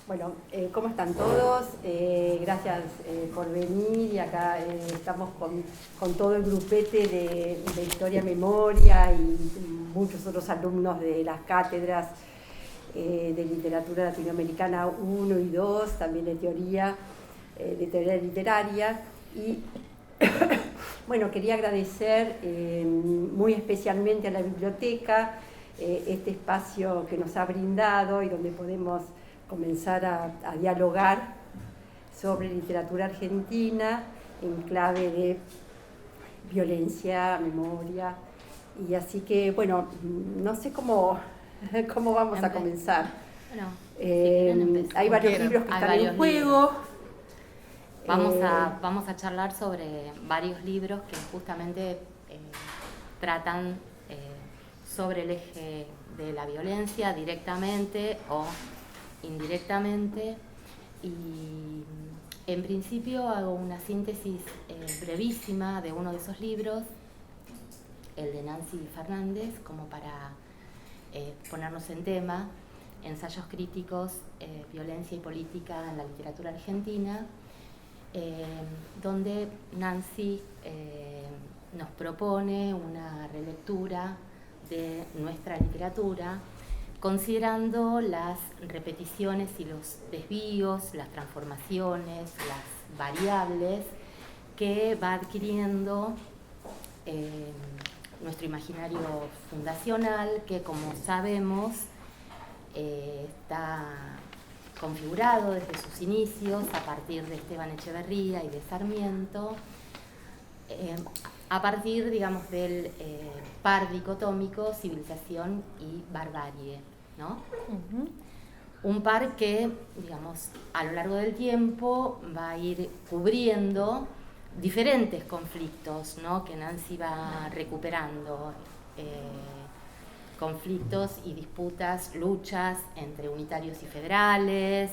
Bueno, ¿cómo están todos? Gracias por venir y acá estamos con todo el grupete de Historia Memoria y muchos otros alumnos de las cátedras de Literatura Latinoamericana 1 y 2, también de teoría literaria. Y bueno, quería agradecer muy especialmente a la biblioteca este espacio que nos ha brindado y donde podemos comenzar a dialogar sobre literatura argentina en clave de violencia, memoria, y así que, bueno, no sé cómo vamos a comenzar. Bueno, hay varios libros que están en juego. Vamos a charlar sobre varios libros que justamente tratan sobre el eje de la violencia directamente o indirectamente, y en principio hago una síntesis brevísima de uno de esos libros, el de Nancy Fernández, como para ponernos en tema: Ensayos críticos, violencia y política en la literatura argentina, donde Nancy nos propone una relectura de nuestra literatura, considerando las repeticiones y los desvíos, las transformaciones, las variables que va adquiriendo nuestro imaginario fundacional, que, como sabemos, está configurado desde sus inicios a partir de Esteban Echeverría y de Sarmiento, a partir, digamos, del par dicotómico civilización y barbarie, ¿no? Un par que, digamos, a lo largo del tiempo va a ir cubriendo diferentes conflictos, ¿no?, que Nancy va recuperando, conflictos y disputas, luchas entre unitarios y federales,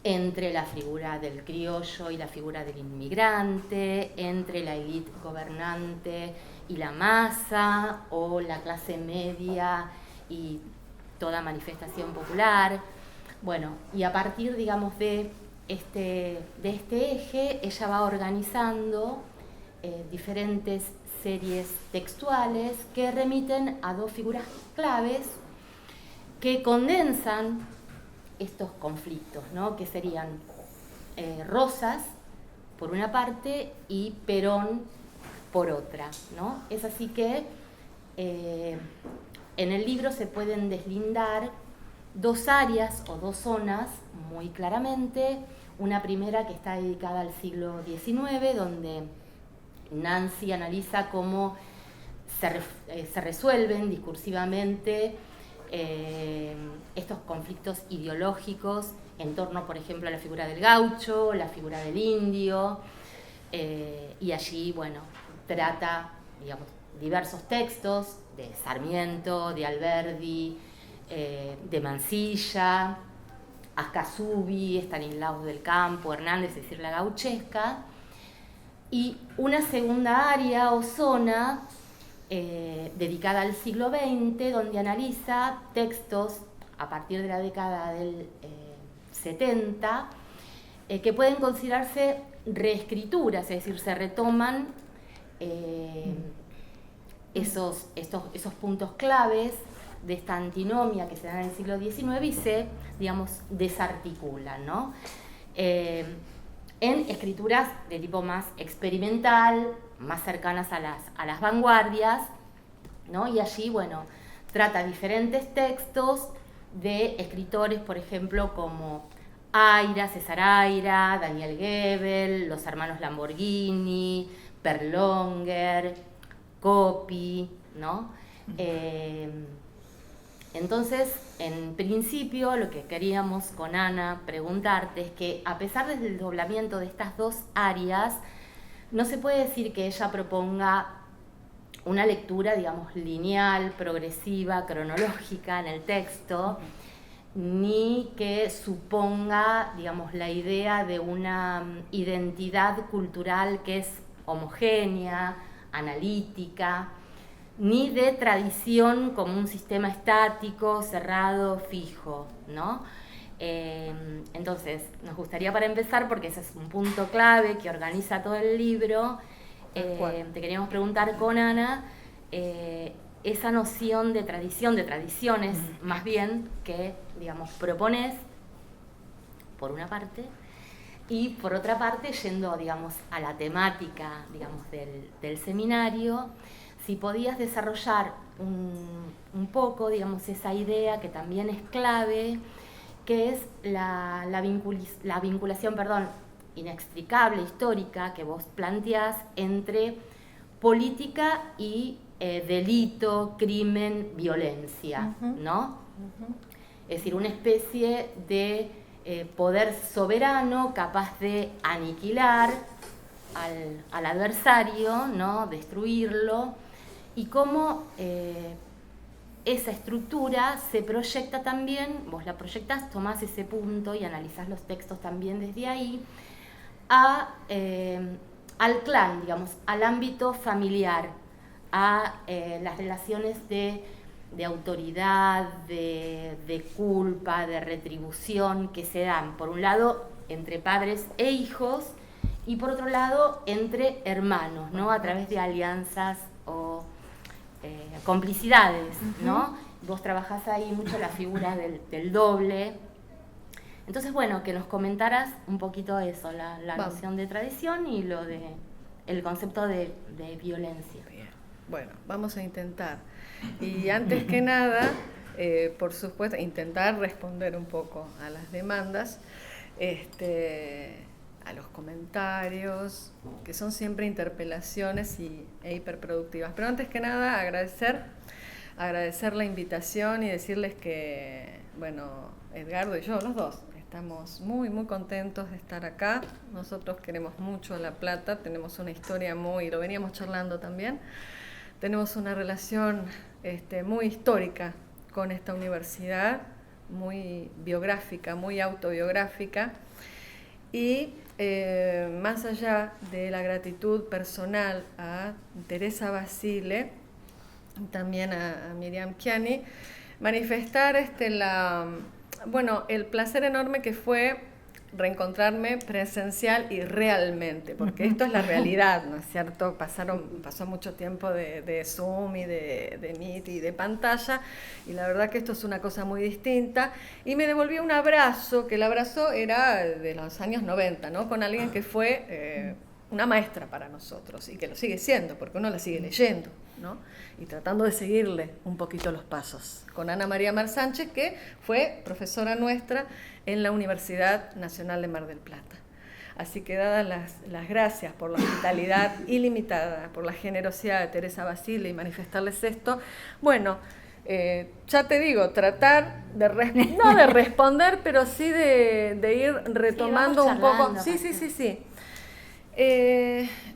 entre la figura del criollo y la figura del inmigrante, entre la élite gobernante y la masa, o la clase media y toda manifestación popular. Bueno, y a partir, digamos, de este eje, ella va organizando diferentes series textuales que remiten a dos figuras claves que condensan estos conflictos, ¿no?, que serían Rosas por una parte y Perón por otra, ¿no? Es así que en el libro se pueden deslindar dos áreas o dos zonas muy claramente. Una primera que está dedicada al siglo XIX, donde Nancy analiza cómo se resuelven discursivamente estos conflictos ideológicos en torno, por ejemplo, a la figura del gaucho, la figura del indio, y allí, bueno, trata, digamos, diversos textos de Sarmiento, de Alberdi, de Mansilla, Ascasubi, Estanislao del Campo, Hernández, es decir, la gauchesca. Y una segunda área o zona dedicada al siglo XX, donde analiza textos a partir de la década del 70, que pueden considerarse reescrituras, es decir, se retoman esos puntos claves de esta antinomia que se da en el siglo XIX y se, digamos, desarticulan, ¿no?, en escrituras de tipo más experimental, más cercanas a las vanguardias, ¿no? Y allí, bueno, trata diferentes textos de escritores, por ejemplo, como Aira, César Aira, Daniel Goebel, los hermanos Lamborghini, Perlonger, Coppi, ¿no? Entonces, en principio, lo que queríamos con Ana preguntarte es que, a pesar del desdoblamiento de estas dos áreas, no se puede decir que ella proponga una lectura, digamos, lineal, progresiva, cronológica en el texto, ni que suponga, digamos, la idea de una identidad cultural que es homogénea, analítica, ni de tradición como un sistema estático, cerrado, fijo, ¿no? Entonces, nos gustaría para empezar, porque ese es un punto clave que organiza todo el libro, te queríamos preguntar con Ana, esa noción de tradición, de tradiciones más bien, que, digamos, propones, por una parte, y por otra parte, yendo, digamos, a la temática, digamos, del seminario, si podías desarrollar un poco, digamos, esa idea que también es clave, que es la vinculación, inextricable, histórica, que vos planteás entre política y delito, crimen, violencia, ¿no? Es decir, una especie de poder soberano capaz de aniquilar al adversario, ¿no? Destruirlo, y cómo esa estructura se proyecta también, vos la proyectás, tomás ese punto y analizás los textos también desde ahí, al clan, digamos, al ámbito familiar, a las relaciones de autoridad, de culpa, de retribución que se dan, por un lado, entre padres e hijos, y por otro lado, entre hermanos, ¿no? A través de alianzas o complicidades, ¿no? Vos trabajás ahí mucho la figura del doble. Entonces, bueno, que nos comentaras un poquito eso, la noción de tradición y el concepto de violencia. Bien. Bueno, vamos a intentar. Y antes que nada, por supuesto, intentar responder un poco a las demandas, a los comentarios, que son siempre interpelaciones e hiperproductivas. Pero antes que nada, agradecer la invitación y decirles que, bueno, Edgardo y yo, los dos, estamos muy, muy contentos de estar acá. Nosotros queremos mucho La Plata, tenemos una historia lo veníamos charlando también, tenemos una relación muy histórica con esta universidad, muy biográfica, muy autobiográfica, y más allá de la gratitud personal a Teresa Basile, también a Miriam Chiani, manifestar el placer enorme que fue reencontrarme presencial y realmente, porque esto es la realidad, ¿no es cierto? Pasó mucho tiempo de Zoom y de Meet y de pantalla, y la verdad que esto es una cosa muy distinta, y me devolvió un abrazo, que el abrazo era de los años 90, ¿no? Con alguien que fue una maestra para nosotros, y que lo sigue siendo, porque uno la sigue leyendo, ¿no? Y tratando de seguirle un poquito los pasos, con Ana María Mar Sánchez, que fue profesora nuestra en la Universidad Nacional de Mar del Plata. Así que dadas las gracias por la hospitalidad ilimitada, por la generosidad de Teresa Basile y manifestarles esto, bueno, ya te digo, tratar no de responder, pero sí de ir retomando un poco. Sí.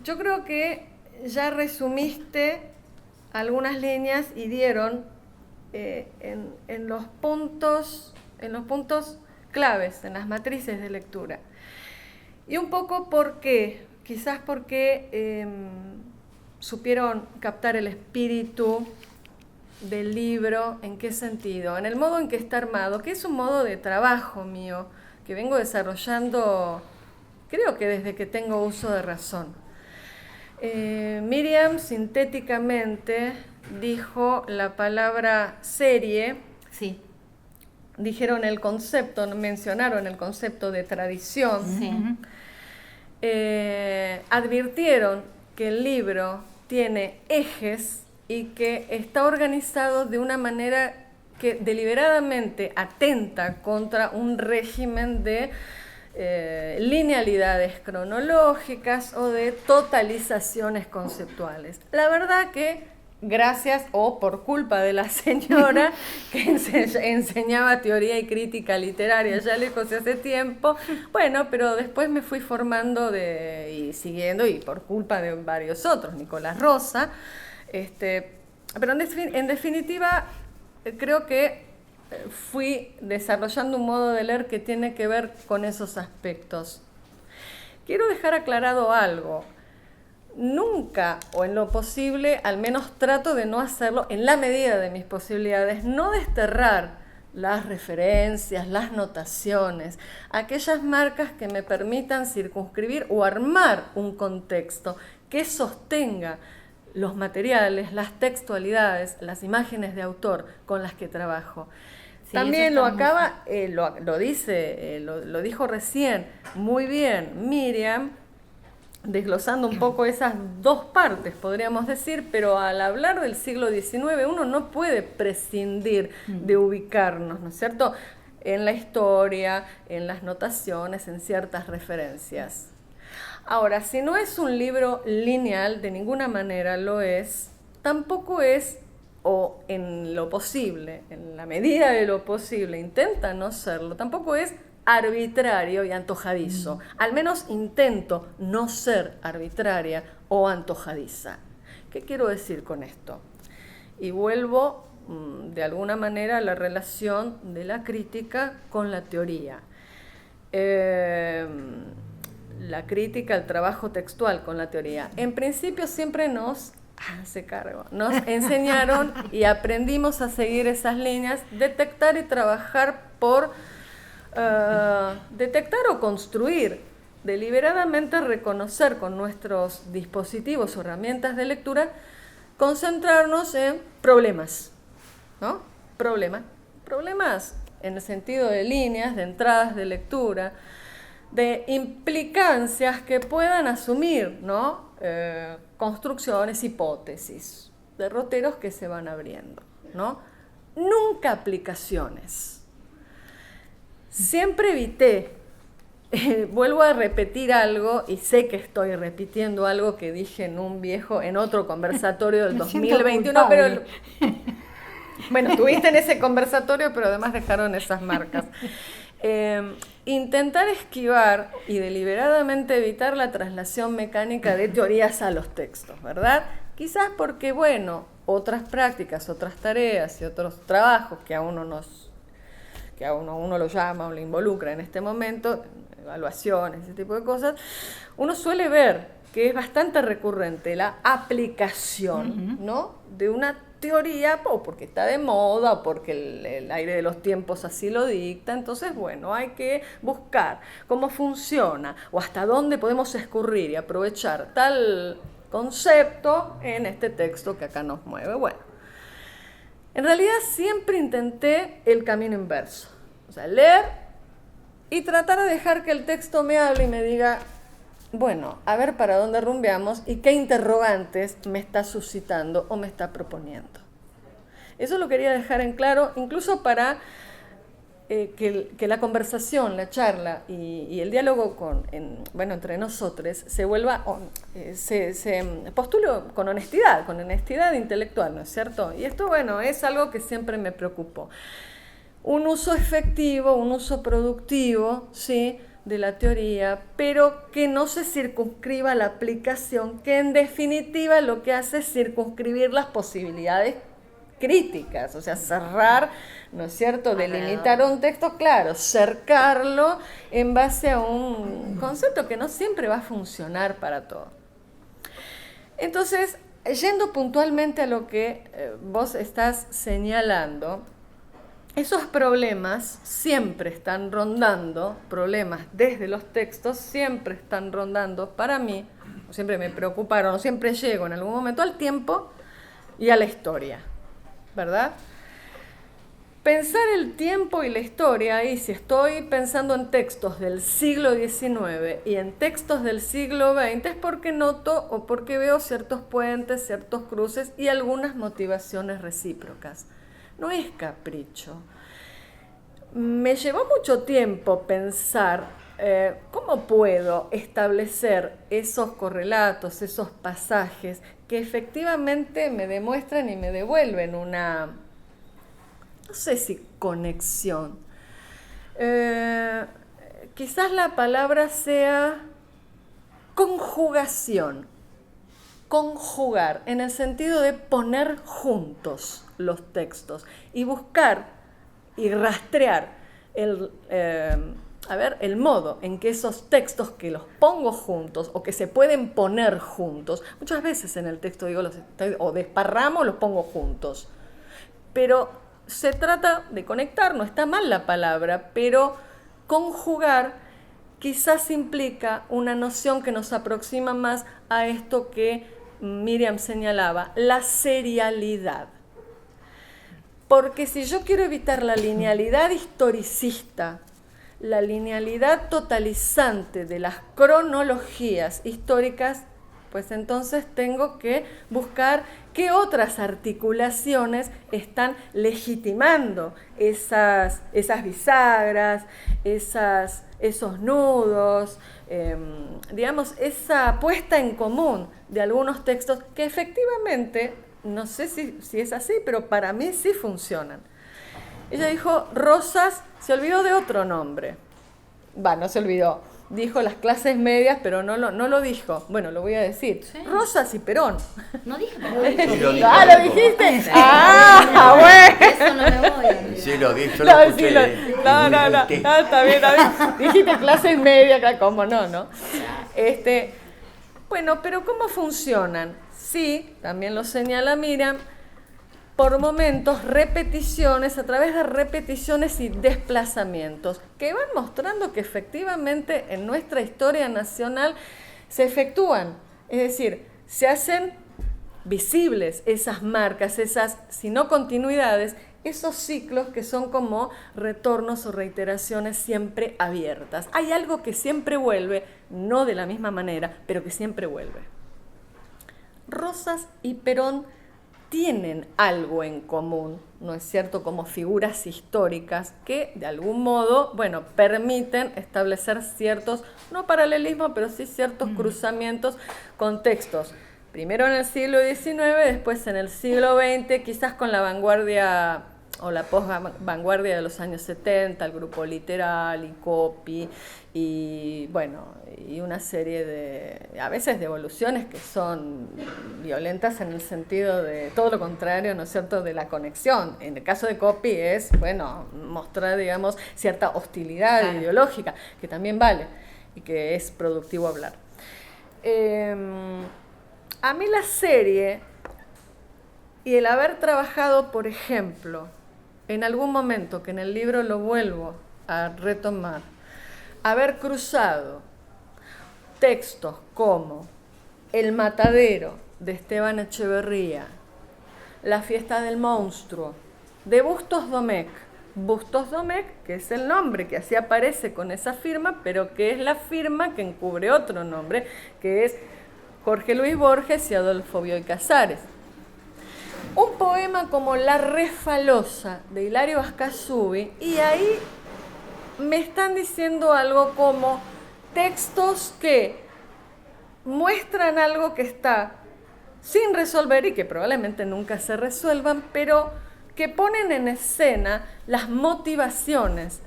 Yo creo que ya resumiste algunas líneas y dieron en los puntos claves, en las matrices de lectura. Y un poco quizás porque supieron captar el espíritu del libro. ¿En qué sentido? En el modo en que está armado, que es un modo de trabajo mío, que vengo desarrollando, creo que desde que tengo uso de razón. Miriam sintéticamente dijo la palabra serie. Sí. Mencionaron el concepto de tradición. Sí. Advirtieron que el libro tiene ejes y que está organizado de una manera que deliberadamente atenta contra un régimen de linealidades cronológicas o de totalizaciones conceptuales. La verdad que gracias o por culpa de la señora que enseñaba teoría y crítica literaria ya lejos hace tiempo, bueno, pero después me fui formando y siguiendo, y por culpa de varios otros, Nicolás Rosa, pero en definitiva creo que fui desarrollando un modo de leer que tiene que ver con esos aspectos. Quiero dejar aclarado algo. nunca, o en lo posible, al menos trato de no hacerlo en la medida de mis posibilidades, no desterrar las referencias, las notaciones, aquellas marcas que me permitan circunscribir o armar un contexto que sostenga los materiales, las textualidades, las imágenes de autor con las que trabajo. Sí, también lo dijo recién muy bien Miriam, desglosando un poco esas dos partes, podríamos decir, pero al hablar del siglo XIX uno no puede prescindir de ubicarnos, ¿no es cierto?, en la historia, en las notaciones, en ciertas referencias. Ahora, si no es un libro lineal, de ninguna manera lo es, tampoco es, o en lo posible, en la medida de lo posible, intenta no serlo, tampoco es arbitrario y antojadizo. Al menos intento no ser arbitraria o antojadiza. ¿Qué quiero decir con esto? Y vuelvo de alguna manera a la relación de la crítica con la teoría. La crítica, el trabajo textual con la teoría. En principio siempre nos enseñaron y aprendimos a seguir esas líneas, detectar y trabajar por detectar o construir, deliberadamente reconocer con nuestros dispositivos o herramientas de lectura, concentrarnos en problemas, ¿no? Problemas en el sentido de líneas, de entradas de lectura, de implicancias que puedan asumir, ¿no? Construcciones, hipótesis, derroteros que se van abriendo, ¿no? Nunca aplicaciones. Siempre evité, vuelvo a repetir algo, y sé que estoy repitiendo algo que dije en otro conversatorio del 2021, pero bueno, estuviste en ese conversatorio, pero además dejaron esas marcas. Intentar esquivar y deliberadamente evitar la traslación mecánica de teorías a los textos, ¿verdad? Quizás porque, bueno, otras prácticas, otras tareas y otros trabajos que a uno lo llama o lo involucra en este momento, evaluaciones, ese tipo de cosas, uno suele ver que es bastante recurrente la aplicación, ¿no?, de una teoría, o porque está de moda, o porque el aire de los tiempos así lo dicta. Entonces, bueno, hay que buscar cómo funciona o hasta dónde podemos escurrir y aprovechar tal concepto en este texto que acá nos mueve. Bueno, en realidad siempre intenté el camino inverso, o sea, leer y tratar de dejar que el texto me hable y me diga, bueno, a ver para dónde rumbeamos y qué interrogantes me está suscitando o me está proponiendo. Eso lo quería dejar en claro, incluso para que la conversación, la charla y el diálogo entre nosotros se vuelva, se postule con honestidad intelectual, ¿no es cierto? Y esto, bueno, es algo que siempre me preocupó. Un uso efectivo, un uso productivo, ¿sí?, de la teoría, pero que no se circunscriba a la aplicación, que en definitiva lo que hace es circunscribir las posibilidades críticas, o sea, cerrar, ¿no es cierto?, delimitar un texto, claro, cercarlo en base a un concepto que no siempre va a funcionar para todo. Entonces, yendo puntualmente a lo que vos estás señalando, esos problemas siempre están rondando, problemas desde los textos siempre están rondando para mí, siempre me preocuparon, siempre llego en algún momento al tiempo y a la historia, ¿verdad? Pensar el tiempo y la historia, y si estoy pensando en textos del siglo XIX y en textos del siglo XX, es porque noto o porque veo ciertos puentes, ciertos cruces y algunas motivaciones recíprocas. No es capricho. Me llevó mucho tiempo pensar cómo puedo establecer esos correlatos, esos pasajes que efectivamente me demuestran y me devuelven una, no sé si conexión. Quizás la palabra sea conjugación. Conjugar, en el sentido de poner juntos los textos y buscar y rastrear el modo en que esos textos que los pongo juntos o que se pueden poner juntos, muchas veces en el texto digo o desparramo o los pongo juntos, pero se trata de conectar, no está mal la palabra, pero conjugar quizás implica una noción que nos aproxima más a esto que Miriam señalaba, la serialidad. Porque si yo quiero evitar la linealidad historicista, la linealidad totalizante de las cronologías históricas, pues entonces tengo que buscar qué otras articulaciones están legitimando esas bisagras, esos nudos, digamos, esa puesta en común de algunos textos que efectivamente, no sé si es así, pero para mí sí funcionan. Ella dijo, Rosas se olvidó de otro nombre. No se olvidó. Dijo las clases medias, pero no lo dijo. Bueno, lo voy a decir. Sí. Rosas y Perón. No dije Perón. ¿Lo dijiste? Bueno. Eso no me voy a olvidar. Sí, lo dije, yo lo escuché. No, está bien. Dijiste clases medias, ¿cómo no? Bueno, pero ¿cómo funcionan? Sí, también lo señala Miriam, por momentos repeticiones, a través de repeticiones y desplazamientos, que van mostrando que efectivamente en nuestra historia nacional se efectúan, es decir, se hacen visibles esas marcas, esas, si no continuidades, esos ciclos que son como retornos o reiteraciones siempre abiertas. Hay algo que siempre vuelve, no de la misma manera, pero que siempre vuelve. Rosas y Perón tienen algo en común, ¿no es cierto?, como figuras históricas que de algún modo, permiten establecer ciertos, no paralelismos, pero sí ciertos cruzamientos con textos. Primero en el siglo XIX, después en el siglo XX, quizás con la vanguardia o la post-vanguardia de los años 70, el grupo Literal y Copy, y una serie de, a veces, de evoluciones que son violentas en el sentido de todo lo contrario, ¿no es cierto?, de la conexión. En el caso de Copy es, mostrar, digamos, cierta hostilidad ideológica, que también vale y que es productivo hablar. A mí la serie y el haber trabajado, por ejemplo, en algún momento, que en el libro lo vuelvo a retomar, haber cruzado textos como El matadero de Esteban Echeverría, La fiesta del monstruo de Bustos Domecq, que es el nombre que así aparece con esa firma, pero que es la firma que encubre otro nombre, que es Jorge Luis Borges y Adolfo Bioy Casares. Un poema como La Refalosa de Hilario Ascasubi, y ahí me están diciendo algo como textos que muestran algo que está sin resolver y que probablemente nunca se resuelvan, pero que ponen en escena las motivaciones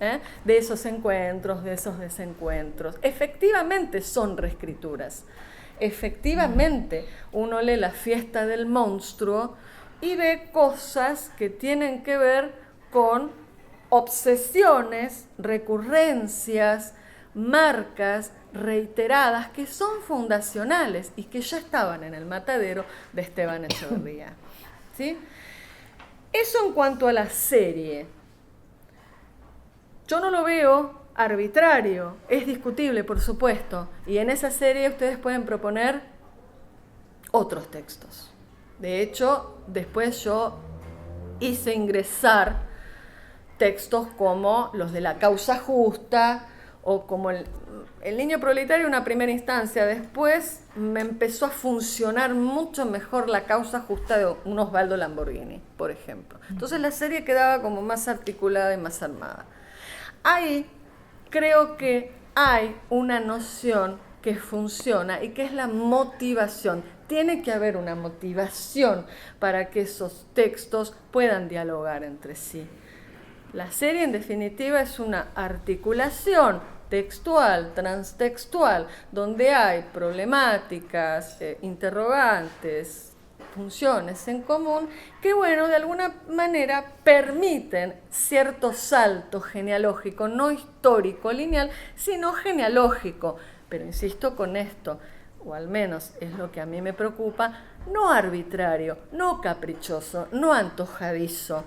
de esos encuentros, de esos desencuentros. Efectivamente son reescrituras. Efectivamente uno lee La fiesta del monstruo y ve cosas que tienen que ver con obsesiones, recurrencias, marcas reiteradas que son fundacionales y que ya estaban en El matadero de Esteban Echeverría. ¿Sí? Eso en cuanto a la serie. Yo no lo veo arbitrario, es discutible, por supuesto, y en esa serie ustedes pueden proponer otros textos. De hecho, después yo hice ingresar textos como los de La causa justa o como el niño proletario en una primera instancia. Después me empezó a funcionar mucho mejor La causa justa de un Osvaldo Lamborghini, por ejemplo. Entonces la serie quedaba como más articulada y más armada. Ahí creo que hay una noción que funciona y que es la motivación. Tiene que haber una motivación para que esos textos puedan dialogar entre sí. La serie, en definitiva, es una articulación textual, transtextual, donde hay problemáticas, interrogantes, funciones en común que, bueno, de alguna manera permiten cierto salto genealógico, no histórico, lineal, sino genealógico. Pero insisto con esto, o al menos es lo que a mí me preocupa, no arbitrario, no caprichoso, no antojadizo.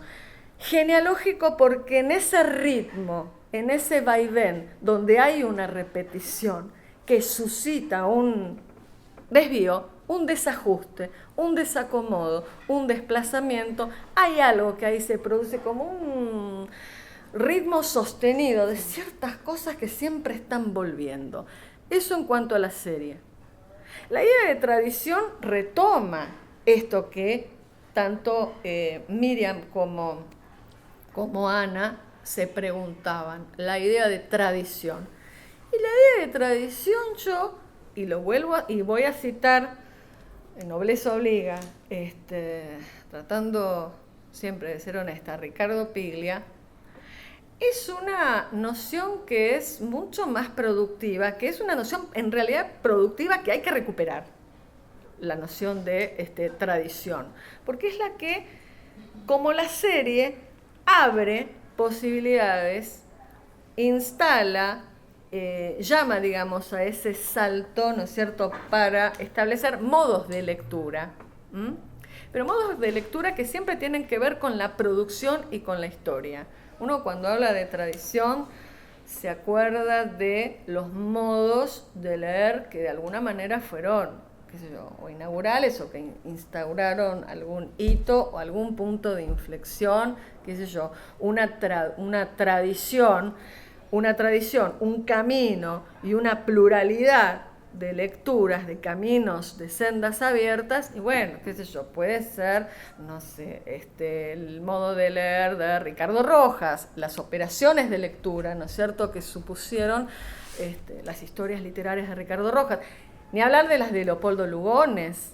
Genealógico porque en ese ritmo, en ese vaivén, donde hay una repetición que suscita un desvío, un desajuste, un desacomodo, un desplazamiento, hay algo que ahí se produce como un ritmo sostenido de ciertas cosas que siempre están volviendo. Eso en cuanto a la serie. La idea de tradición retoma esto que tanto Miriam como Ana se preguntaban, la idea de tradición. Y la idea de tradición yo, y lo vuelvo y voy a citar, Nobleza Obliga, tratando siempre de ser honesta, Ricardo Piglia, es una noción que es mucho más productiva, que es una noción en realidad productiva que hay que recuperar, la noción de tradición, porque es la que, como la serie, abre posibilidades, instala, llama, digamos, a ese salto, ¿no es cierto?, para establecer modos de lectura. Pero modos de lectura que siempre tienen que ver con la producción y con la historia. Uno cuando habla de tradición se acuerda de los modos de leer que de alguna manera fueron, qué sé yo, o inaugurales o que instauraron algún hito o algún punto de inflexión, qué sé yo, una tradición, un camino y una pluralidad de lecturas, de caminos, de sendas abiertas, y bueno, qué sé yo, puede ser, no sé, el modo de leer de Ricardo Rojas, las operaciones de lectura, ¿no es cierto?, que supusieron las historias literarias de Ricardo Rojas, ni hablar de las de Leopoldo Lugones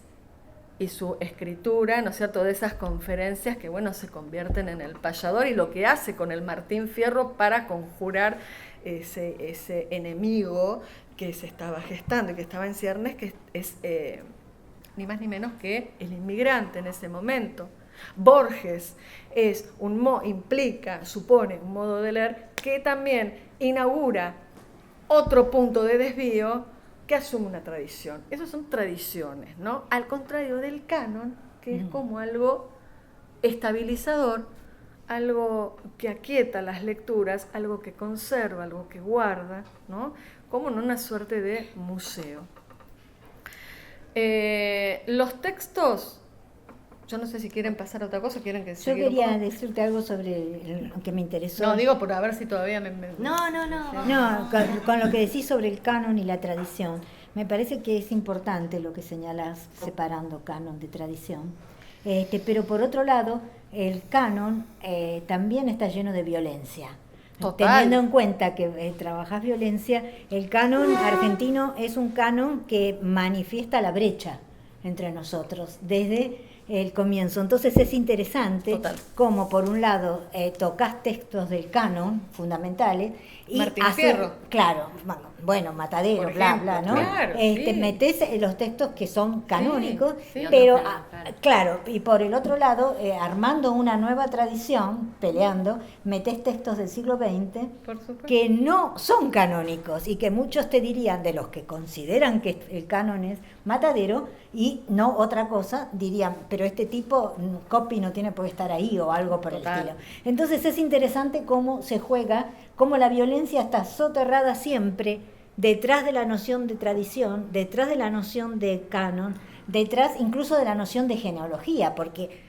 y su escritura, ¿no es cierto?, de esas conferencias que, bueno, se convierten en el payador y lo que hace con el Martín Fierro para conjurar ese enemigo que se estaba gestando y que estaba en ciernes, que es ni más ni menos que el inmigrante en ese momento. Borges supone un modo de leer que también inaugura otro punto de desvío que asume una tradición. Esas son tradiciones, ¿no? Al contrario del canon, que es como algo estabilizador, algo que aquieta las lecturas, algo que conserva, algo que guarda, ¿no?, como en una suerte de museo. Los textos, yo no sé si quieren pasar a otra cosa, quieren que yo quería decirte algo sobre lo que me interesó. No, digo por a ver si todavía me... No, con lo que decís sobre el canon y la tradición. Me parece que es importante lo que señalás separando canon de tradición. Pero por otro lado, el canon también está lleno de violencia. Total. Teniendo en cuenta que trabajás violencia, el canon argentino es un canon que manifiesta la brecha entre nosotros desde el comienzo. Entonces es interesante como por un lado tocas textos del canon fundamentales y Martín Fierro. Claro, bueno, Matadero, bla, bla, ¿no? Claro, sí. Metés los textos que son canónicos, sí, pero claro, y por el otro lado, armando una nueva tradición, peleando, metés textos del siglo XX que no son canónicos y que muchos te dirían, de los que consideran que el canon es Matadero y no otra cosa, dirían, pero este tipo, copy no tiene por qué estar ahí o algo por el estilo. Entonces es interesante cómo se juega, cómo la violencia está soterrada siempre detrás de la noción de tradición, detrás de la noción de canon, detrás incluso de la noción de genealogía, porque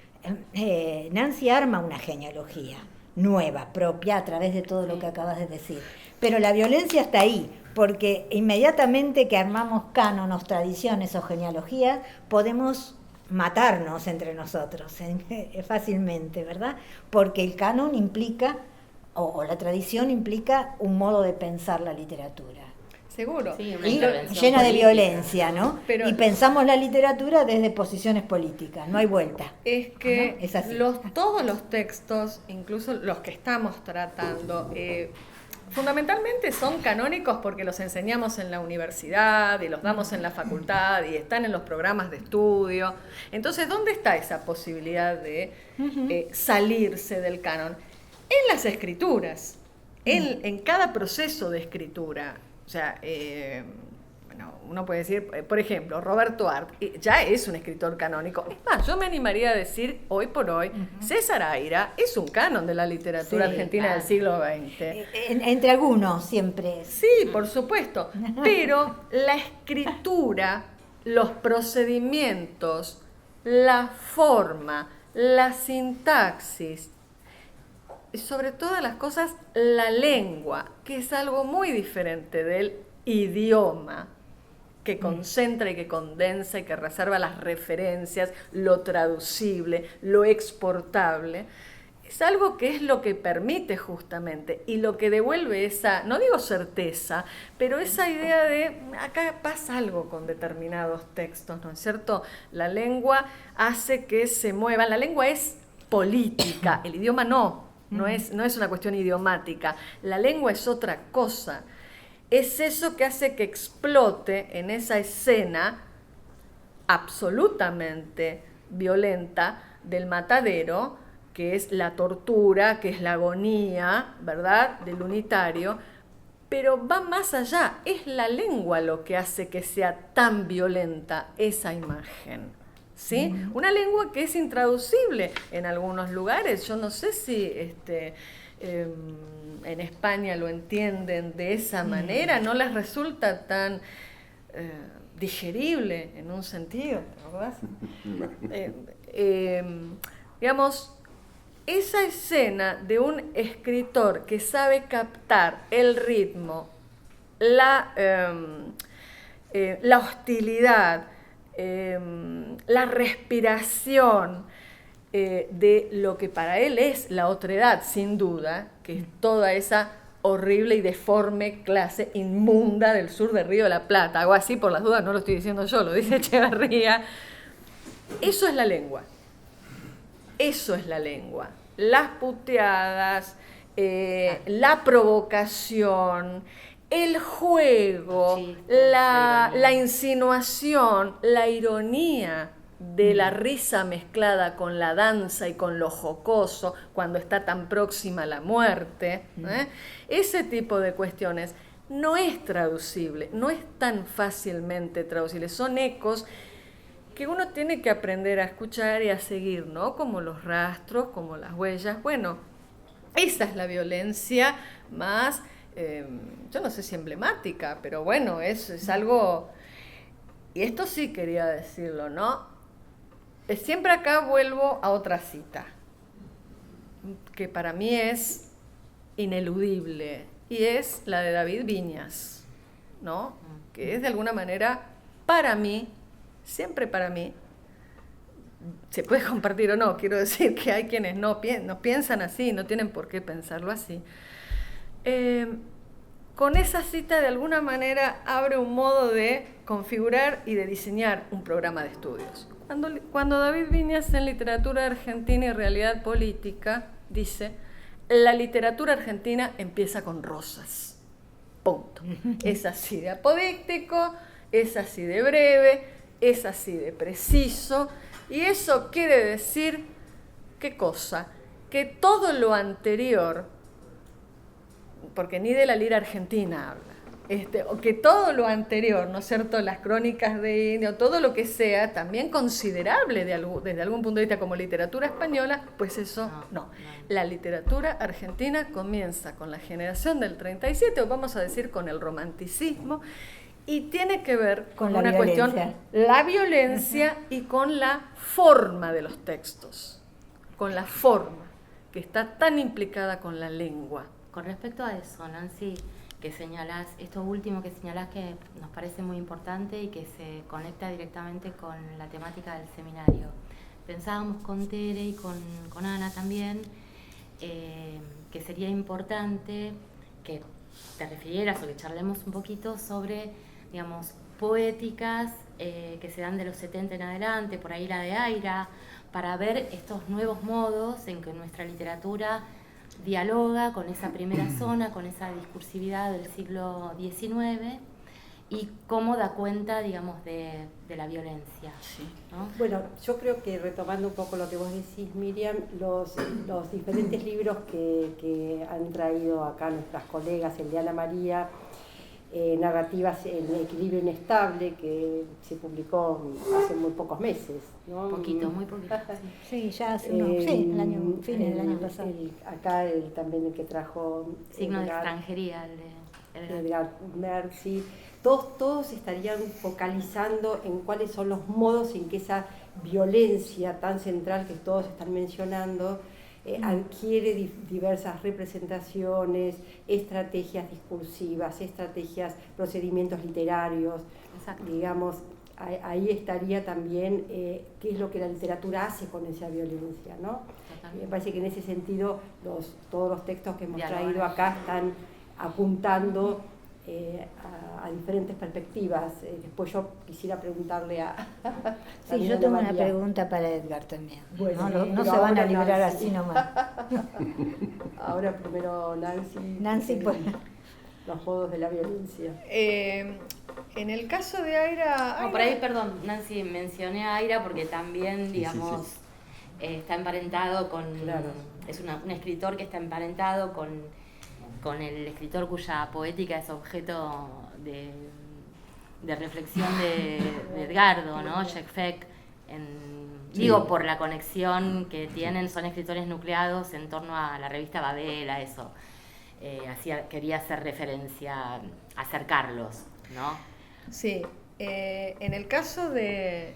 Nancy arma una genealogía nueva, propia, a través de todo lo que acabas de decir. Pero la violencia está ahí, porque inmediatamente que armamos cánones, tradiciones o genealogías, podemos matarnos entre nosotros fácilmente, ¿verdad? Porque el canon implica, o la tradición implica un modo de pensar la literatura. Seguro. Sí, y llena de violencia, ¿no? Pero, y pensamos la literatura desde posiciones políticas, no hay vuelta. Es que ¿no? Es así. Todos los textos, incluso los que estamos tratando, fundamentalmente son canónicos porque los enseñamos en la universidad y los damos en la facultad y están en los programas de estudio. Entonces, ¿dónde está esa posibilidad de salirse del canon? En las escrituras, en cada proceso de escritura. O sea, uno puede decir, por ejemplo, Roberto Art ya es un escritor canónico. Es más, yo me animaría a decir, hoy por hoy, César Aira es un canon de la literatura argentina del siglo XX. Entre algunos siempre. Sí, por supuesto. Pero la escritura, los procedimientos, la forma, la sintaxis, y sobre todas las cosas, la lengua, que es algo muy diferente del idioma, que concentra y que condensa y que reserva las referencias, lo traducible, lo exportable. Es algo que es lo que permite justamente y lo que devuelve esa, no digo certeza, pero esa idea de acá pasa algo con determinados textos, ¿no es cierto? La lengua hace que se mueva, la lengua es política, el idioma no es una cuestión idiomática, la lengua es otra cosa. Es eso que hace que explote en esa escena absolutamente violenta del matadero, que es la tortura, que es la agonía, ¿verdad?, del unitario, pero va más allá, es la lengua lo que hace que sea tan violenta esa imagen, ¿sí? Una lengua que es intraducible en algunos lugares, yo no sé si en España lo entienden de esa manera, no les resulta tan digerible en un sentido, ¿verdad? Digamos, esa escena de un escritor que sabe captar el ritmo, la hostilidad, la respiración, de lo que para él es la otredad, sin duda, que es toda esa horrible y deforme clase inmunda del sur del Río de la Plata. Hago así por las dudas, no lo estoy diciendo yo, lo dice Echeverría. Eso es la lengua. Eso es la lengua. Las puteadas, la provocación, el juego, sí, la insinuación, la ironía de la risa mezclada con la danza y con lo jocoso cuando está tan próxima a la muerte, ese tipo de cuestiones no es traducible, no es tan fácilmente traducible, son ecos que uno tiene que aprender a escuchar y a seguir, ¿no? Como los rastros, como las huellas. Bueno, esa es la violencia más, yo no sé si emblemática, pero bueno, es algo, y esto sí quería decirlo, ¿no? Siempre acá vuelvo a otra cita, que para mí es ineludible, y es la de David Viñas, ¿no? Que es de alguna manera, para mí, siempre para mí, se puede compartir o no, quiero decir que hay quienes no piensan así, no tienen por qué pensarlo así. Con esa cita de alguna manera abre un modo de configurar y de diseñar un programa de estudios. Cuando David Viñas en Literatura Argentina y Realidad Política dice, la literatura argentina empieza con rosas, punto. Es así de apodíctico, es así de breve, es así de preciso, y eso quiere decir, ¿qué cosa? Que todo lo anterior, porque ni de la lira argentina habla, o que todo lo anterior, ¿no es cierto?, las crónicas de India, todo lo que sea, también considerable desde algún punto de vista como literatura española, pues eso no. La literatura argentina comienza con la generación del 37, o vamos a decir con el romanticismo, y tiene que ver con una cuestión, la violencia y con la forma de los textos, con la forma, que está tan implicada con la lengua. Con respecto a eso, Nancy, que señalás, esto último que señalás que nos parece muy importante y que se conecta directamente con la temática del seminario. Pensábamos con Tere y con Ana también que sería importante que te refirieras o que charlemos un poquito sobre, digamos, poéticas que se dan de los 70 en adelante, por ahí la de Aira, para ver estos nuevos modos en que nuestra literatura dialoga con esa primera zona, con esa discursividad del siglo XIX, y cómo da cuenta, digamos, de la violencia, ¿no? Bueno, yo creo que retomando un poco lo que vos decís, Miriam, los diferentes libros que han traído acá nuestras colegas, el de Ana María, narrativas en equilibrio inestable, que se publicó hace muy pocos meses, ¿no? Muy poquito. Sí, ya hace fines del año pasado. Acá también el que trajo Signo de extranjería, Edgar Mercy. Todos estarían focalizando en cuáles son los modos en que esa violencia tan central que todos están mencionando adquiere diversas representaciones, estrategias discursivas, procedimientos literarios. Exacto. Digamos, ahí estaría también qué es lo que la literatura hace con esa violencia, ¿no? Me parece que en ese sentido todos los textos que hemos traído acá están apuntando a diferentes perspectivas. Después yo quisiera preguntarle a... Sí, yo tengo una pregunta para Edgar también. Bueno, no se van a librar así nomás. Ahora primero Nancy. Nancy, pues. Los modos de la violencia. En el caso de Aira... No, por ahí, perdón, Nancy, mencioné a Aira porque también, digamos, está emparentado con... Claro. Es un escritor que está emparentado con el escritor cuya poética es objeto de reflexión de Edgardo, ¿no? Jacques Feck. Digo, por la conexión que tienen, son escritores nucleados en torno a la revista Babel, a eso. Quería hacer referencia, acercarlos, ¿no? Sí. En el caso de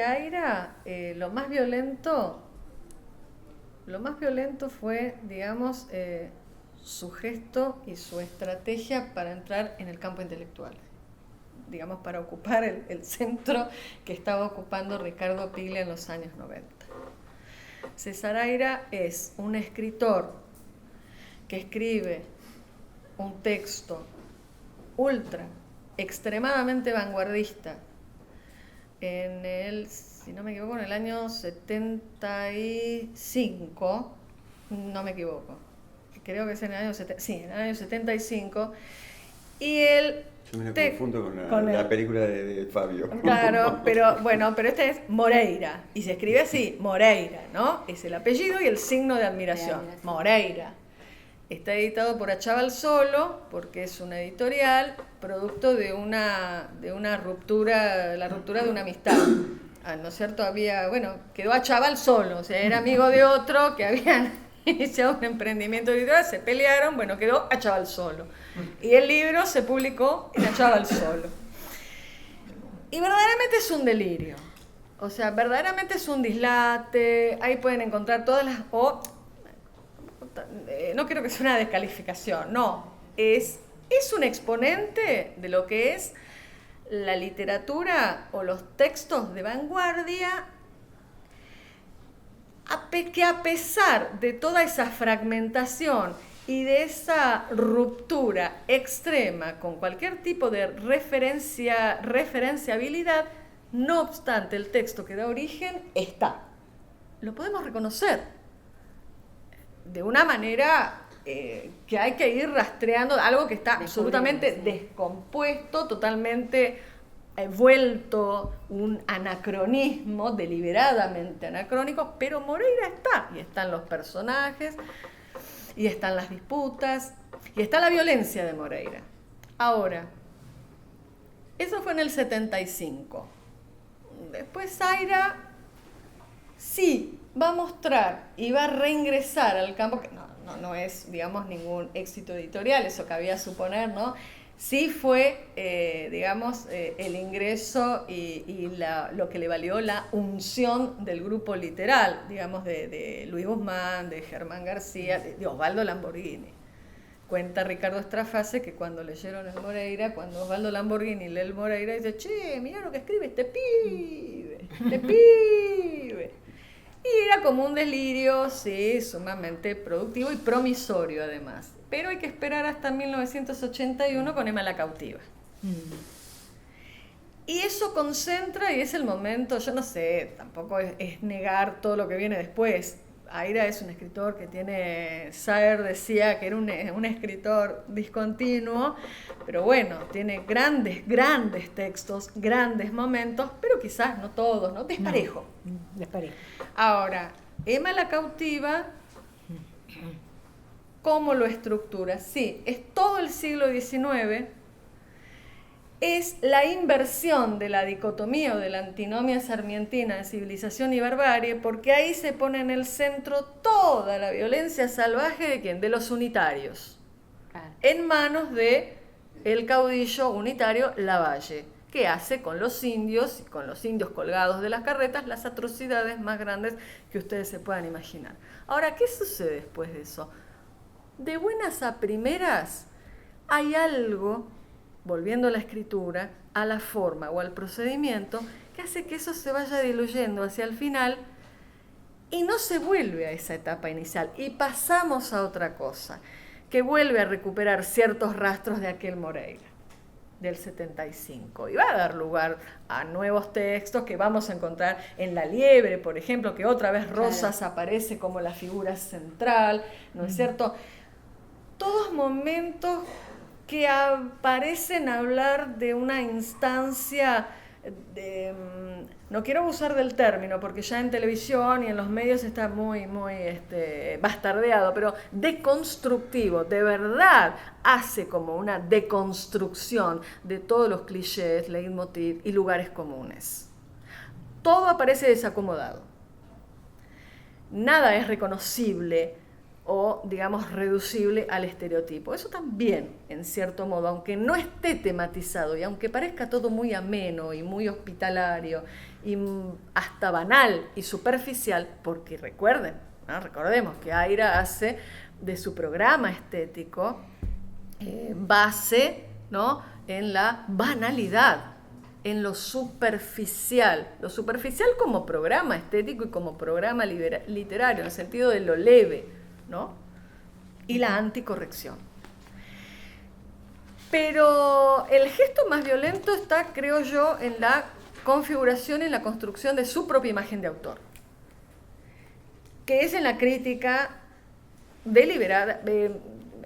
Aira, lo más violento fue, digamos, su gesto y su estrategia para entrar en el campo intelectual, digamos, para ocupar el centro que estaba ocupando Ricardo Piglia en los años 90. César Aira es un escritor que escribe un texto extremadamente vanguardista si no me equivoco, en el año 75, no me equivoco, creo que es en el año 75, y él... Yo me confundo con la película de Fabio. Claro, pero este es Moreira, y se escribe así, Moreira, ¿no? Es el apellido y el signo de admiración, Moreira. Está editado por Achaval Solo, porque es una editorial, producto de una ruptura, la ruptura de una amistad. ¿No es cierto? Quedó Achaval solo, o sea, era amigo de otro que habían iniciado un emprendimiento editorial, se pelearon, quedó Achaval Solo. Y el libro se publicó en Achaval Solo. Y verdaderamente es un delirio. O sea, verdaderamente es un dislate, ahí pueden encontrar todas las... no quiero que sea una descalificación, no, es un exponente de lo que es la literatura o los textos de vanguardia, que a pesar de toda esa fragmentación y de esa ruptura extrema con cualquier tipo de referenciabilidad, no obstante el texto que da origen lo podemos reconocer de una manera que hay que ir rastreando, algo que está absolutamente descompuesto, totalmente vuelto un anacronismo, deliberadamente anacrónico, pero Moreira está, y están los personajes, y están las disputas, y está la violencia de Moreira. Ahora, eso fue en el 75. Después Aira sí va a mostrar y va a reingresar al campo, que no es, digamos, ningún éxito editorial, eso cabía suponer, ¿no? Sí fue, el ingreso y lo que le valió la unción del grupo literal, digamos, de Luis Guzmán, de Germán García, de Osvaldo Lamborghini. Cuenta Ricardo Estrafase que cuando leyeron el Moreira, cuando Osvaldo Lamborghini lee el Moreira, dice, che, mirá lo que escribe este pibe. Y era como un delirio, sí, sumamente productivo y promisorio además. Pero hay que esperar hasta 1981 con Emma la cautiva. Y eso concentra, y es el momento, yo no sé, tampoco es negar todo lo que viene después. Aira es un escritor que tiene, Saer decía que era un escritor discontinuo, pero bueno, tiene grandes textos, grandes momentos, pero quizás no todos, ¿no? Desparejo. Desparejo. Ahora, Emma la cautiva, ¿cómo lo estructura? Sí, es todo el siglo XIX, es la inversión de la dicotomía o de la antinomia sarmientina de civilización y barbarie, porque ahí se pone en el centro toda la violencia salvaje de ¿quién? De los unitarios, en manos de el caudillo unitario Lavalle, que hace con los indios colgados de las carretas las atrocidades más grandes que ustedes se puedan imaginar. Ahora, ¿qué sucede después de eso? De buenas a primeras hay algo, volviendo a la escritura, a la forma o al procedimiento, que hace que eso se vaya diluyendo hacia el final y no se vuelve a esa etapa inicial y pasamos a otra cosa, que vuelve a recuperar ciertos rastros de aquel Moreira del 75 y va a dar lugar a nuevos textos que vamos a encontrar en La Liebre, por ejemplo, que otra vez Rosas aparece como la figura central, ¿no es cierto? Todos momentos que parecen hablar de una instancia de, no quiero abusar del término porque ya en televisión y en los medios está muy bastardeado, pero deconstructivo, de verdad hace como una deconstrucción de todos los clichés, leitmotiv y lugares comunes. Todo aparece desacomodado. Nada es reconocible o, digamos, reducible al estereotipo. Eso también, en cierto modo, aunque no esté tematizado y aunque parezca todo muy ameno y muy hospitalario y hasta banal y superficial, porque recuerden, ¿no? Recordemos que Aira hace de su programa estético base, ¿no? En la banalidad, en lo superficial como programa estético y como programa literario, en el sentido de lo leve, ¿no? Y la anticorrección. Pero el gesto más violento está, creo yo, en la configuración y en la construcción de su propia imagen de autor, que es en la crítica deliberada, me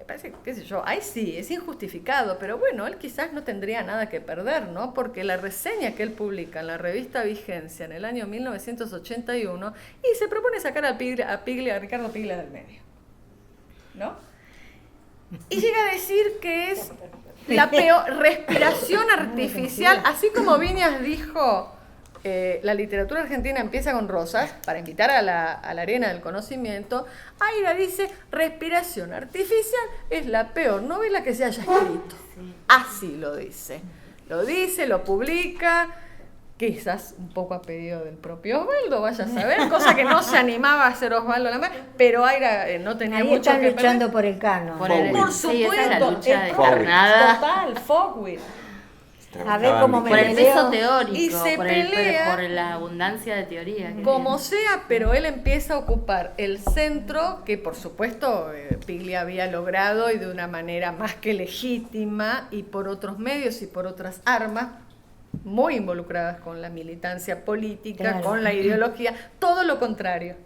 parece, qué sé yo, ahí sí, es injustificado, pero bueno, él quizás no tendría nada que perder, ¿no? Porque la reseña que él publica en la revista Vigencia en el año 1981 y se propone sacar a Ricardo Piglia del medio, ¿no? Y llega a decir que es la peor respiración artificial, así como Viñas dijo, la literatura argentina empieza con Rosas, para invitar a la arena del conocimiento. Aira dice, respiración artificial es la peor novela que se haya escrito. Así lo dice, lo publica, quizás un poco a pedido del propio Osvaldo, vaya a saber, cosa que no se animaba a hacer Osvaldo Lamar, pero Aira no tenía ahí mucho que están luchando por el canon. Por supuesto, sí, esa es la lucha descarnada. Total, Fogwill. A ver cómo me por el peso peleo. teórico, Y se por pelea, la abundancia de teoría. Como sea, pero él empieza a ocupar el centro que por supuesto Piglia había logrado y de una manera más que legítima y por otros medios y por otras armas muy involucradas con la militancia política, claro, con la ideología, todo lo contrario.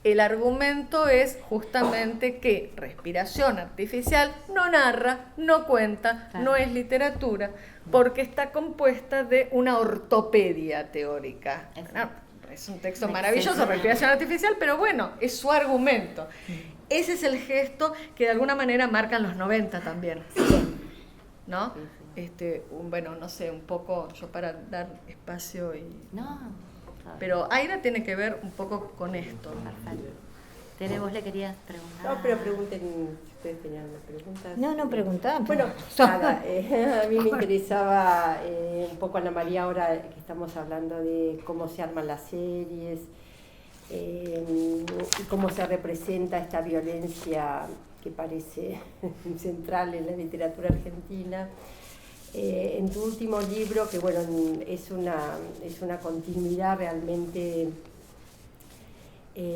El argumento es justamente que respiración artificial no narra, no cuenta, claro, no es literatura, porque está compuesta de una ortopedia teórica. Es un texto maravilloso, respiración artificial, pero bueno, es su argumento. Ese es el gesto que de alguna manera marcan los 90 también, ¿no? Bueno, no sé, un poco yo para dar espacio y... Pero Aira tiene que ver un poco con esto. Tere, vos le querías preguntar. No, pero pregunten si ustedes tenían preguntas. No preguntaban. Bueno, nada, a mí me interesaba un poco, Ana María, ahora que estamos hablando de cómo se arman las series y cómo se representa esta violencia que parece central en la literatura argentina. En tu último libro, que bueno, es una continuidad realmente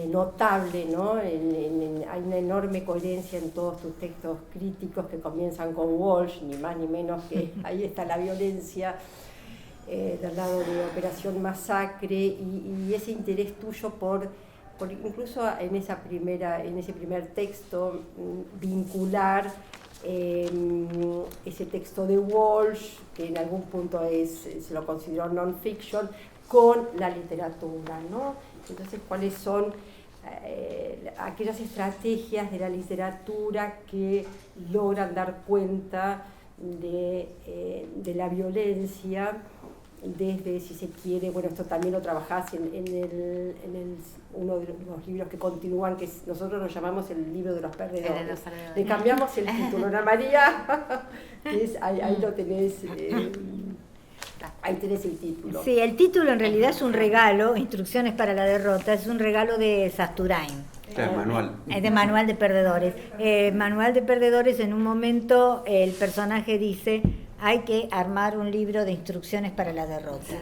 notable, ¿no? Hay una enorme coherencia en todos tus textos críticos que comienzan con Walsh, ni más ni menos que ahí está la violencia del lado de Operación Masacre y ese interés tuyo por porque incluso en ese primer texto, vincular ese texto de Walsh, que en algún punto se lo consideró non-fiction, con la literatura, ¿no? Entonces, ¿cuáles son aquellas estrategias de la literatura que logran dar cuenta de la violencia desde, si se quiere, bueno, esto también lo trabajás en uno de los libros que continúan, que nosotros nos llamamos el libro de los perdedores. Le cambiamos el título, Ana María, que es, ahí lo tenés, ahí tenés el título. Sí, el título en realidad es un regalo, Instrucciones para la derrota, es un regalo de Sasturain. Manual. Es de Manual de Perdedores. Manual de Perdedores, en un momento el personaje dice: hay que armar un libro de instrucciones para la derrota.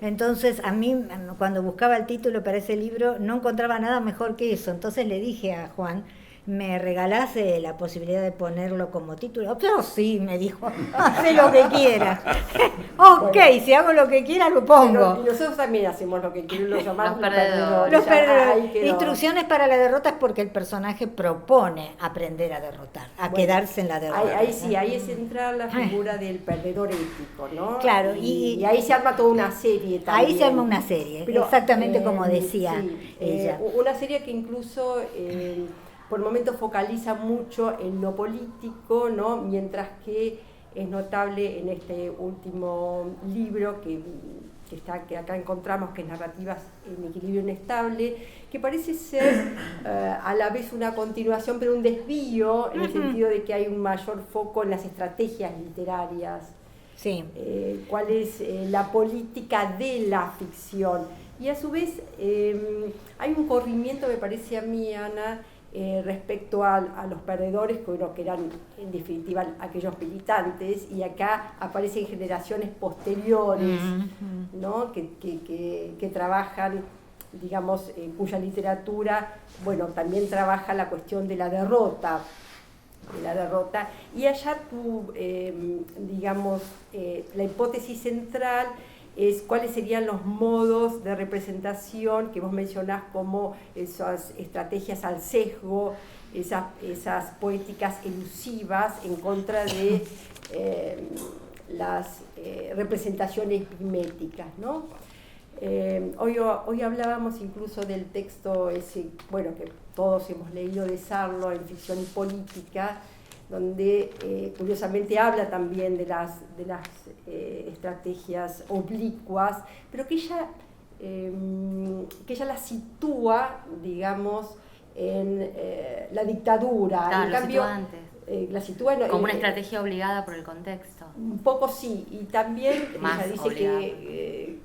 Entonces, a mí, cuando buscaba el título para ese libro, no encontraba nada mejor que eso. Entonces le dije a Juan, ¿me regalás la posibilidad de ponerlo como título? Pero sí, me dijo, haz lo que quieras. Ok, bueno, si hago lo que quiera, lo pongo. Y nosotros también hacemos lo que queremos, lo llamamos los perdedores. Los perdedores. Instrucciones para la derrota es porque el personaje propone aprender a derrotar, quedarse en la derrota. Ahí sí, ahí es entrar la figura del perdedor ético, ¿no? Claro. Y ahí se arma toda una serie también. Ahí se arma una serie, pero, exactamente como decía ella. Una serie que incluso... por el momento focaliza mucho en lo político, ¿no? Mientras que es notable en este último libro que acá encontramos, que es Narrativas en Equilibrio Inestable, que parece ser a la vez una continuación, pero un desvío, en el sentido de que hay un mayor foco en las estrategias literarias. Sí. Cuál es la política de la ficción. Y a su vez hay un corrimiento, me parece a mí, Ana, respecto a los perdedores, que eran en definitiva aquellos militantes, y acá aparecen generaciones posteriores, ¿no? que trabajan, digamos, cuya literatura, bueno, también trabaja la cuestión de la derrota, y allá digamos, la hipótesis central es cuáles serían los modos de representación que vos mencionás, como esas estrategias al sesgo, esas poéticas elusivas en contra de las representaciones miméticas, ¿no? Hoy hablábamos incluso del texto ese, bueno, que todos hemos leído de Sarlo, en Ficción y Política, donde curiosamente habla también de las estrategias oblicuas, pero que ella las sitúa, digamos, en la dictadura. Claro, en cambio, la sitúa como una estrategia obligada por el contexto. Un poco sí, y también más ella dice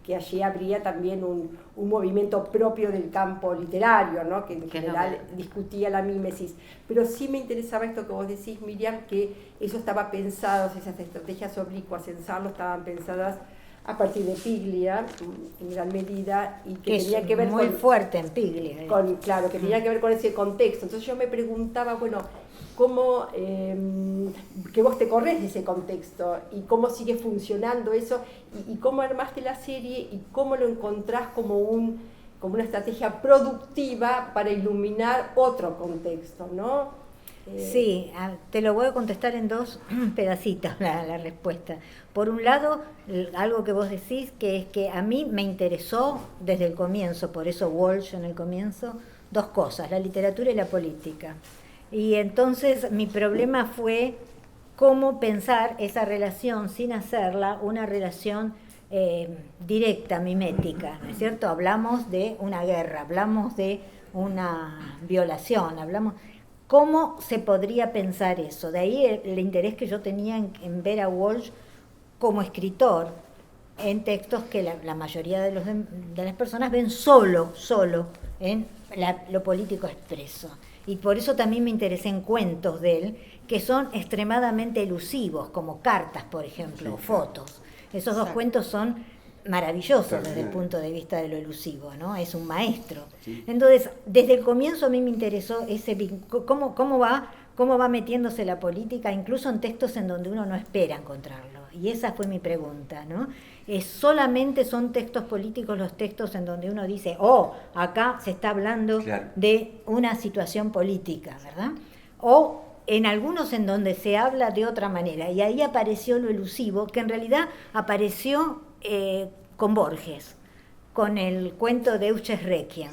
que allí habría también un movimiento propio del campo literario, ¿no? Que en general discutía la mímesis. Pero sí me interesaba esto que vos decís, Miriam, que eso estaba pensado, esas estrategias oblicuas en Sarlo estaban pensadas a partir de Piglia, en gran medida, y que tenía que ver muy fuerte en Piglia. Claro, que tenía que ver con ese contexto. Entonces yo me preguntaba, bueno, cómo que vos te corres de ese contexto y cómo sigue funcionando eso y cómo armaste la serie y cómo lo encontrás como una estrategia productiva para iluminar otro contexto, ¿no? Sí, te lo voy a contestar en dos pedacitos la respuesta. Por un lado, algo que vos decís, que es que a mí me interesó desde el comienzo, por eso Walsh en el comienzo, dos cosas, la literatura y la política. Y entonces mi problema fue cómo pensar esa relación sin hacerla una relación directa, mimética, ¿no es cierto? Hablamos de una guerra, hablamos de una violación, hablamos... ¿Cómo se podría pensar eso? De ahí el interés que yo tenía en ver a Walsh como escritor en textos que la mayoría de las personas ven solo en lo político expreso. Y por eso también me interesé en cuentos de él, que son extremadamente elusivos, como Cartas, por ejemplo, o Fotos. Esos dos cuentos son maravillosos desde el punto de vista de lo elusivo, ¿no? Es un maestro. Sí. Entonces, desde el comienzo a mí me interesó ese cómo va cómo va metiéndose la política, incluso en textos en donde uno no espera encontrarlo. Y esa fue mi pregunta, ¿no? Solamente son textos políticos los textos en donde uno dice, acá se está hablando de una situación política, ¿verdad? O en algunos en donde se habla de otra manera. Y ahí apareció lo elusivo, que en realidad apareció con Borges, con el cuento de Euches Requiem,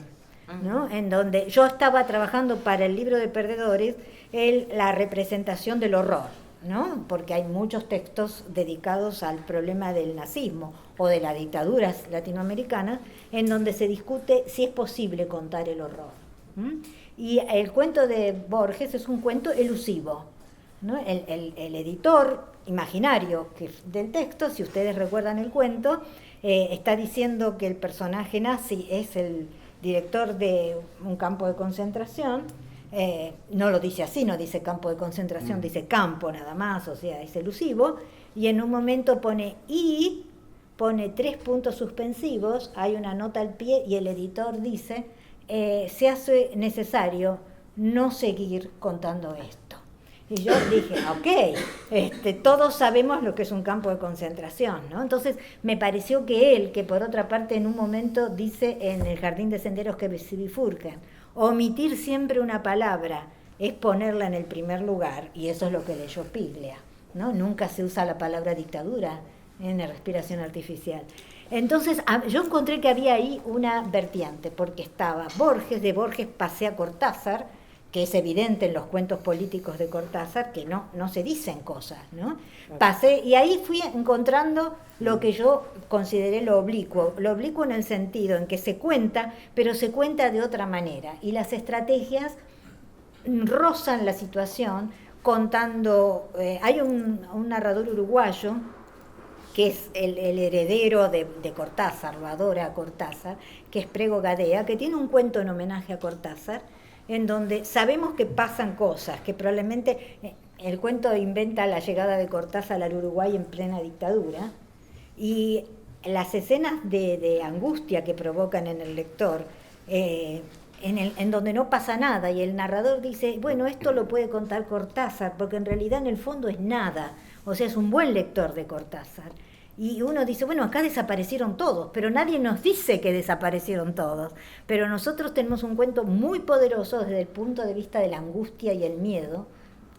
¿no? En donde yo estaba trabajando para el libro de Perdedores la representación del horror, ¿no? Porque hay muchos textos dedicados al problema del nazismo o de las dictaduras latinoamericanas en donde se discute si es posible contar el horror. Y el cuento de Borges es un cuento elusivo, ¿no? El editor imaginario del texto, si ustedes recuerdan el cuento, está diciendo que el personaje nazi es el director de un campo de concentración. No lo dice así, no dice campo de concentración, dice campo nada más, o sea, es elusivo, y en un momento pone 3 puntos suspensivos, hay una nota al pie y el editor dice, se hace necesario no seguir contando esto. Y yo dije, todos sabemos lo que es un campo de concentración, ¿no? Entonces me pareció que él, que por otra parte en un momento dice en El jardín de senderos que se bifurcan, omitir siempre una palabra es ponerla en el primer lugar, y eso es lo que leyó Piglia, ¿no? Nunca se usa la palabra dictadura en la respiración artificial. Entonces yo encontré que había ahí una vertiente, porque estaba Borges, de Borges pasé a Cortázar, que es evidente en los cuentos políticos de Cortázar que no se dicen cosas, ¿no? Pasé, y ahí fui encontrando lo que yo consideré lo oblicuo en el sentido en que se cuenta, pero se cuenta de otra manera, y las estrategias rozan la situación contando, hay un narrador uruguayo, que es el heredero de Cortázar, lo adora a Cortázar, que es Prego Gadea, que tiene un cuento en homenaje a Cortázar, en donde sabemos que pasan cosas, que probablemente el cuento inventa la llegada de Cortázar al Uruguay en plena dictadura, y las escenas de angustia que provocan en el lector, en donde no pasa nada, y el narrador dice, bueno, esto lo puede contar Cortázar, porque en realidad en el fondo es nada, o sea, es un buen lector de Cortázar. Y uno dice, bueno, acá desaparecieron todos, pero nadie nos dice que desaparecieron todos. Pero nosotros tenemos un cuento muy poderoso desde el punto de vista de la angustia y el miedo,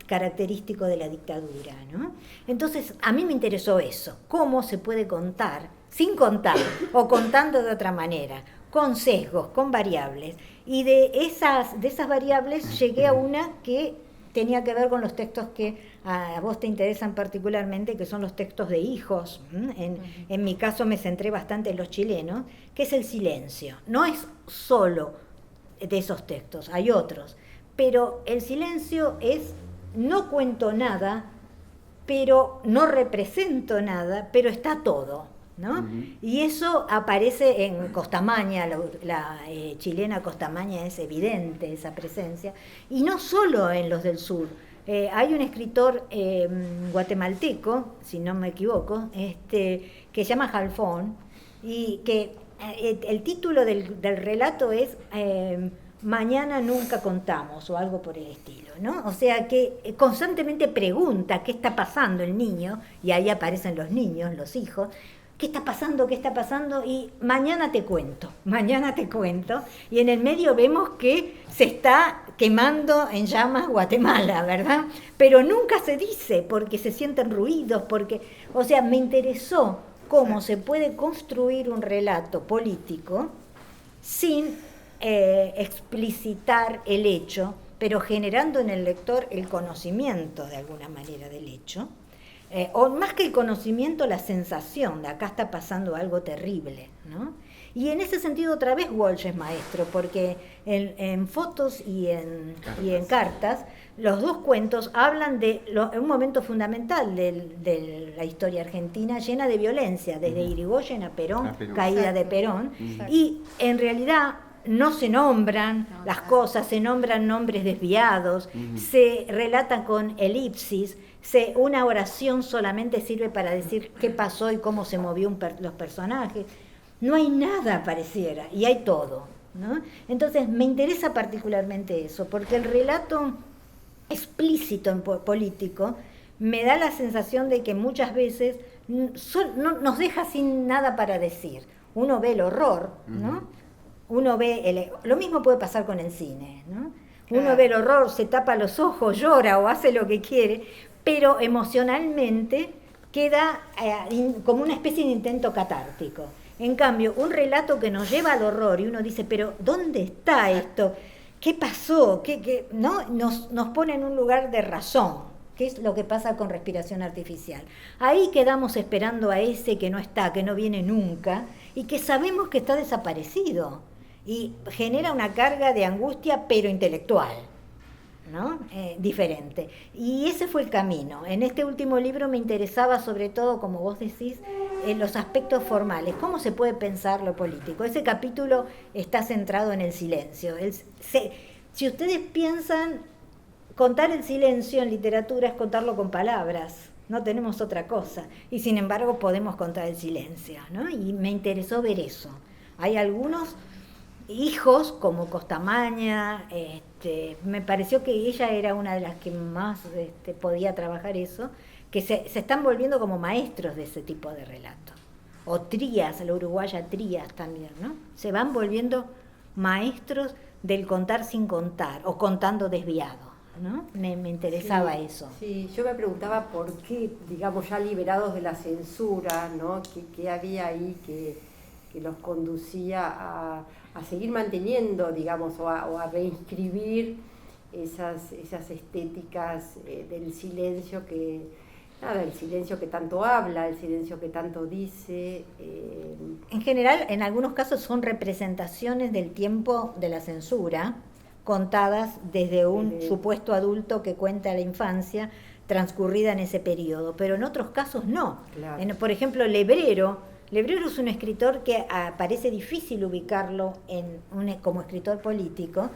característico de la dictadura, ¿no? Entonces, a mí me interesó eso, cómo se puede contar, sin contar, o contando de otra manera, con sesgos, con variables. Y de esas variables llegué a una que tenía que ver con los textos que a vos te interesan particularmente, que son los textos de hijos. En mi caso me centré bastante en los chilenos, que es el silencio. No es solo de esos textos, hay otros. Pero el silencio es, no cuento nada, pero no represento nada, pero está todo, ¿no? Y eso aparece en Costamaña, la chilena Costamaña es evidente esa presencia, y no solo en los del sur. Hay un escritor guatemalteco, si no me equivoco, que se llama Jalfón, y que el título del relato es Mañana nunca contamos, o algo por el estilo, ¿no? O sea que constantemente pregunta qué está pasando el niño, y ahí aparecen los niños, los hijos. ¿Qué está pasando? ¿Qué está pasando? Y mañana te cuento. Y en el medio vemos que se está quemando en llamas Guatemala, ¿verdad? Pero nunca se dice, porque se sienten ruidos, o sea, me interesó cómo se puede construir un relato político sin explicitar el hecho, pero generando en el lector el conocimiento de alguna manera del hecho. O más que el conocimiento, la sensación de acá está pasando algo terrible, ¿no? Y en ese sentido otra vez Walsh es maestro, porque en Fotos y en Cartas, los dos cuentos hablan de un momento fundamental de la historia argentina, llena de violencia, desde Irigoyen a Perón, caída de Perón, y en realidad no se nombran las cosas, se nombran nombres desviados, se relatan con elipsis. Una oración solamente sirve para decir qué pasó y cómo se movió los personajes. No hay nada, pareciera, y hay todo, ¿no? Entonces me interesa particularmente eso, porque el relato explícito en político, me da la sensación de que muchas veces no nos deja sin nada para decir. Uno ve el horror, ¿no? Uno ve lo mismo puede pasar con el cine, ¿no? Uno ve el horror, se tapa los ojos, llora o hace lo que quiere, pero emocionalmente queda como una especie de intento catártico. En cambio, un relato que nos lleva al horror y uno dice, pero ¿dónde está esto? ¿Qué pasó? ¿No? Nos pone en un lugar de razón, que es lo que pasa con Respiración Artificial. Ahí quedamos esperando a ese que no está, que no viene nunca, y que sabemos que está desaparecido. Y genera una carga de angustia, pero intelectual, ¿no? Diferente. Y ese fue el camino. En este último libro me interesaba sobre todo, como vos decís, en los aspectos formales. ¿Cómo se puede pensar lo político? Ese capítulo está centrado en el silencio. Si ustedes piensan, contar el silencio en literatura es contarlo con palabras. No tenemos otra cosa. Y sin embargo podemos contar el silencio, ¿no? Y me interesó ver eso. Hay algunos hijos como Costamaña, me pareció que ella era una de las que más podía trabajar eso, que se están volviendo como maestros de ese tipo de relatos. O Trías, la uruguaya Trías también, ¿no? Se van volviendo maestros del contar sin contar, o contando desviado, ¿no? Me interesaba eso. Sí, yo me preguntaba por qué, digamos, ya liberados de la censura, ¿no? ¿Qué había ahí que los conducía a seguir manteniendo, digamos, o a reinscribir esas estéticas del silencio el silencio que tanto habla, el silencio que tanto dice. En general, en algunos casos son representaciones del tiempo de la censura, contadas desde un supuesto adulto que cuenta la infancia transcurrida en ese periodo, pero en otros casos no. Claro. Por ejemplo, Lebrero es un escritor que parece difícil ubicarlo como escritor político,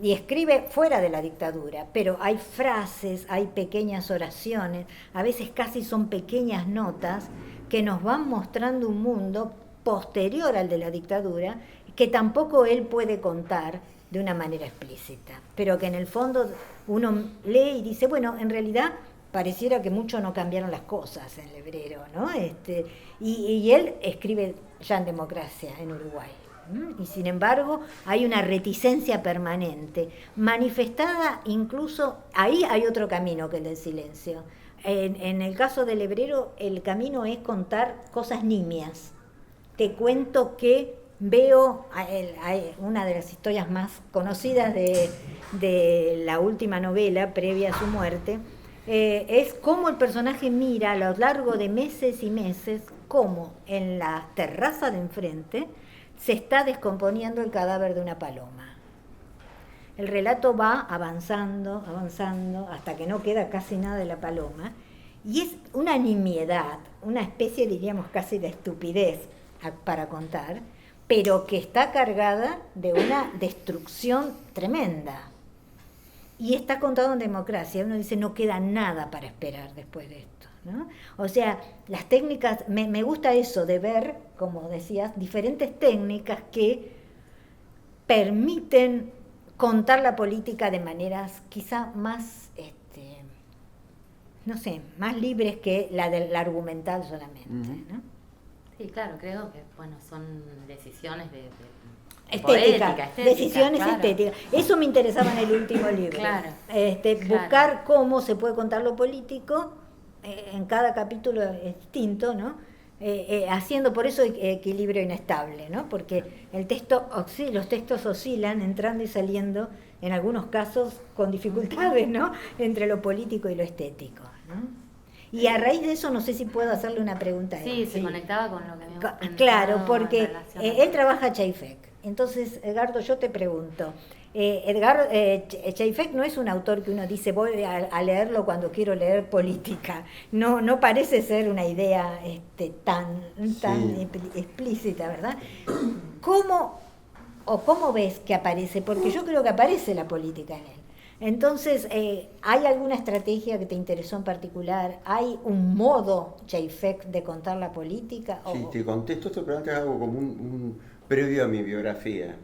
y escribe fuera de la dictadura, pero hay frases, hay pequeñas oraciones, a veces casi son pequeñas notas que nos van mostrando un mundo posterior al de la dictadura, que tampoco él puede contar de una manera explícita, pero que en el fondo uno lee y dice, bueno, en realidad pareciera que mucho no cambiaron las cosas en Lebrero, ¿no? Y él escribe ya en Democracia, en Uruguay. Y sin embargo hay una reticencia permanente, manifestada incluso, ahí hay otro camino que el del silencio. En el caso de Lebrero, el camino es contar cosas nimias. Te cuento que veo una de las historias más conocidas de la última novela, previa a su muerte, es cómo el personaje mira a lo largo de meses y meses cómo en la terraza de enfrente se está descomponiendo el cadáver de una paloma. El relato va avanzando, hasta que no queda casi nada de la paloma, y es una nimiedad, una especie, diríamos, casi de estupidez para contar, pero que está cargada de una destrucción tremenda. Y está contado en Democracia. Uno dice, no queda nada para esperar después de esto, ¿no? O sea, las técnicas, me gusta eso de ver, como decías, diferentes técnicas que permiten contar la política de maneras quizá más, no sé, más libres que la del argumental solamente, ¿no? Sí, claro, creo que, bueno, son decisiones de estética, decisiones claro. Estéticas. Eso me interesaba en el último libro. Claro, buscar cómo se puede contar lo político, en cada capítulo es distinto, ¿no? Haciendo por eso equilibrio inestable, ¿no? Porque los textos oscilan, entrando y saliendo, en algunos casos con dificultades, ¿no? Entre lo político y lo estético, ¿no? Y a raíz de eso, no sé si puedo hacerle una pregunta a él. Sí, se conectaba con lo que habíamos pensado. Claro, porque él trabaja Chaifek. Entonces, Edgardo, yo te pregunto, Chaifek no es un autor que uno dice voy a leerlo cuando quiero leer política. No parece ser una idea tan explícita, ¿verdad? ¿Cómo ves que aparece? Porque yo creo que aparece la política en él. Entonces, ¿hay alguna estrategia que te interesó en particular? ¿Hay un modo, Chaifek, de contar la política? Sí, te contesto esta pregunta, hago como un previo a mi biografía.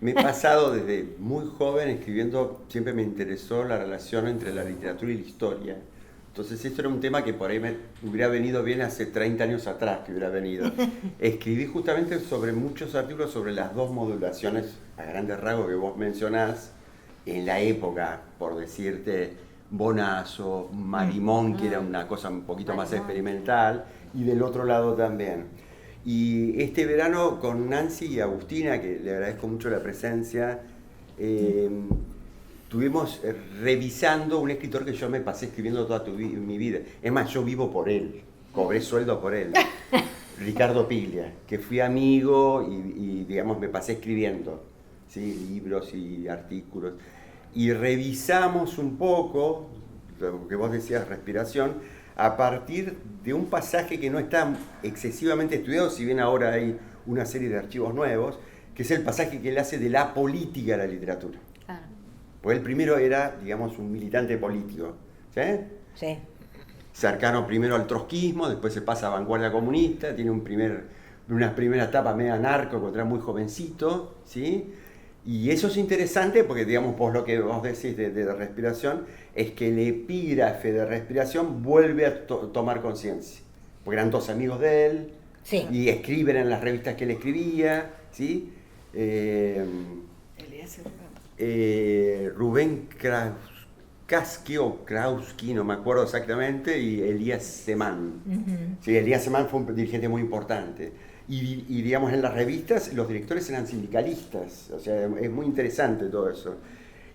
Me he pasado desde muy joven escribiendo, siempre me interesó la relación entre la literatura y la historia. Entonces esto era un tema que por ahí me hubiera venido bien hace 30 años atrás que hubiera venido. Escribí justamente sobre muchos artículos sobre las dos modulaciones a grandes rasgos que vos mencionás en la época, por decirte, Bonazo, Marimón, que era una cosa un poquito más experimental, y del otro lado también. Y este verano con Nancy y Agustina, que le agradezco mucho la presencia, estuvimos revisando un escritor que yo me pasé escribiendo toda mi vida. Es más, yo vivo por él, cobré sueldo por él. Ricardo Piglia, que fui amigo y digamos, me pasé escribiendo, ¿sí? Libros y artículos. Y revisamos un poco, lo que vos decías, respiración, a partir de un pasaje que no está excesivamente estudiado, si bien ahora hay una serie de archivos nuevos, que es el pasaje que él hace de la política a la literatura. Pues el primero era, digamos, un militante político, ¿sí? Sí. Cercano primero al trotskismo, después se pasa a vanguardia comunista, tiene una primera etapa medio anarco, cuando era muy jovencito, ¿sí? Y eso es interesante porque, digamos, por lo que vos decís de respiración, es que el epígrafe de respiración vuelve a tomar conciencia. Porque eran dos amigos de él, sí, y escriben en las revistas que él escribía, ¿sí? Rubén Krauski, no me acuerdo exactamente, y Elías Semán. Sí, Elías Semán fue un dirigente muy importante. Y digamos, en las revistas los directores eran sindicalistas, o sea, es muy interesante todo eso.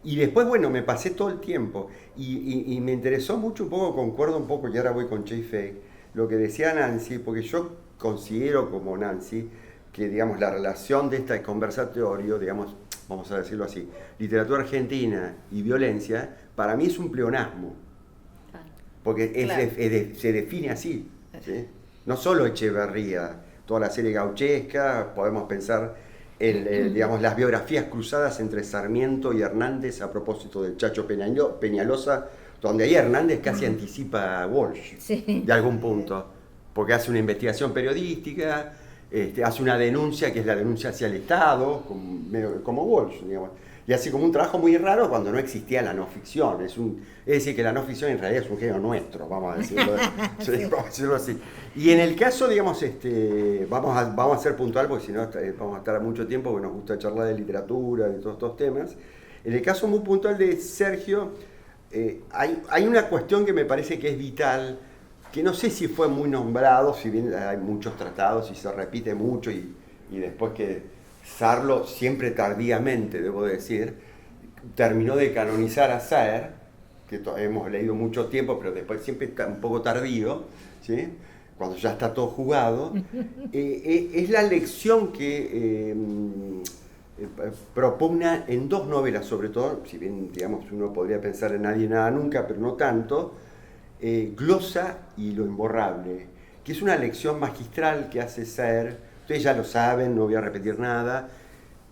Y después, bueno, me pasé todo el tiempo, y me interesó mucho un poco, concuerdo un poco, y ahora voy con Che Fei, lo que decía Nancy, porque yo considero como Nancy que, digamos, la relación de este conversatorio, digamos, vamos a decirlo así, literatura argentina y violencia, para mí es un pleonasmo, porque se define así, ¿sí? No solo Echeverría, toda la serie gauchesca, podemos pensar digamos, las biografías cruzadas entre Sarmiento y Hernández a propósito del Chacho Peñalosa, donde ahí Hernández casi anticipa a Walsh, sí, de algún punto, porque hace una investigación periodística, hace una denuncia que es la denuncia hacia el Estado, como Walsh, digamos. Y hace como un trabajo muy raro cuando no existía la no ficción. Es decir, que la no ficción en realidad es un género nuestro, vamos a decirlo, vamos a decirlo así. Y en el caso, digamos, vamos a ser puntual porque si no vamos a estar mucho tiempo porque nos gusta charlar de literatura, de todos estos temas. En el caso muy puntual de Sergio, hay una cuestión que me parece que es vital, que no sé si fue muy nombrado, si bien hay muchos tratados y se repite mucho y después que Sarlo, siempre tardíamente, debo decir, terminó de canonizar a Saer, que hemos leído mucho tiempo, pero después siempre está un poco tardío, ¿sí? Cuando ya está todo jugado. Es la lección que propugna en dos novelas, sobre todo, si bien, digamos, uno podría pensar en Nadie, Nada, Nunca, pero no tanto, Glosa y lo imborrable, que es una lección magistral que hace Saer. Ustedes ya lo saben, no voy a repetir nada.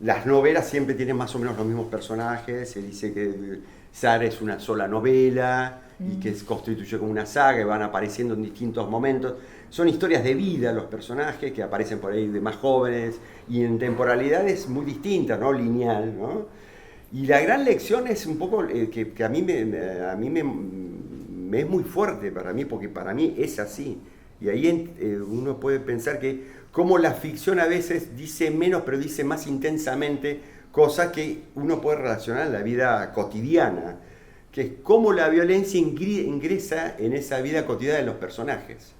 Las novelas siempre tienen más o menos los mismos personajes. Se dice que Saer es una sola novela y que se constituye como una saga y van apareciendo en distintos momentos. Son historias de vida los personajes que aparecen por ahí de más jóvenes y en temporalidades muy distintas, ¿no? Lineal, ¿no? Y la gran lección es un poco que a mí me es muy fuerte para mí, porque para mí es así. Y ahí uno puede pensar que cómo la ficción a veces dice menos, pero dice más intensamente cosas que uno puede relacionar en la vida cotidiana, que es cómo la violencia ingresa en esa vida cotidiana de los personajes.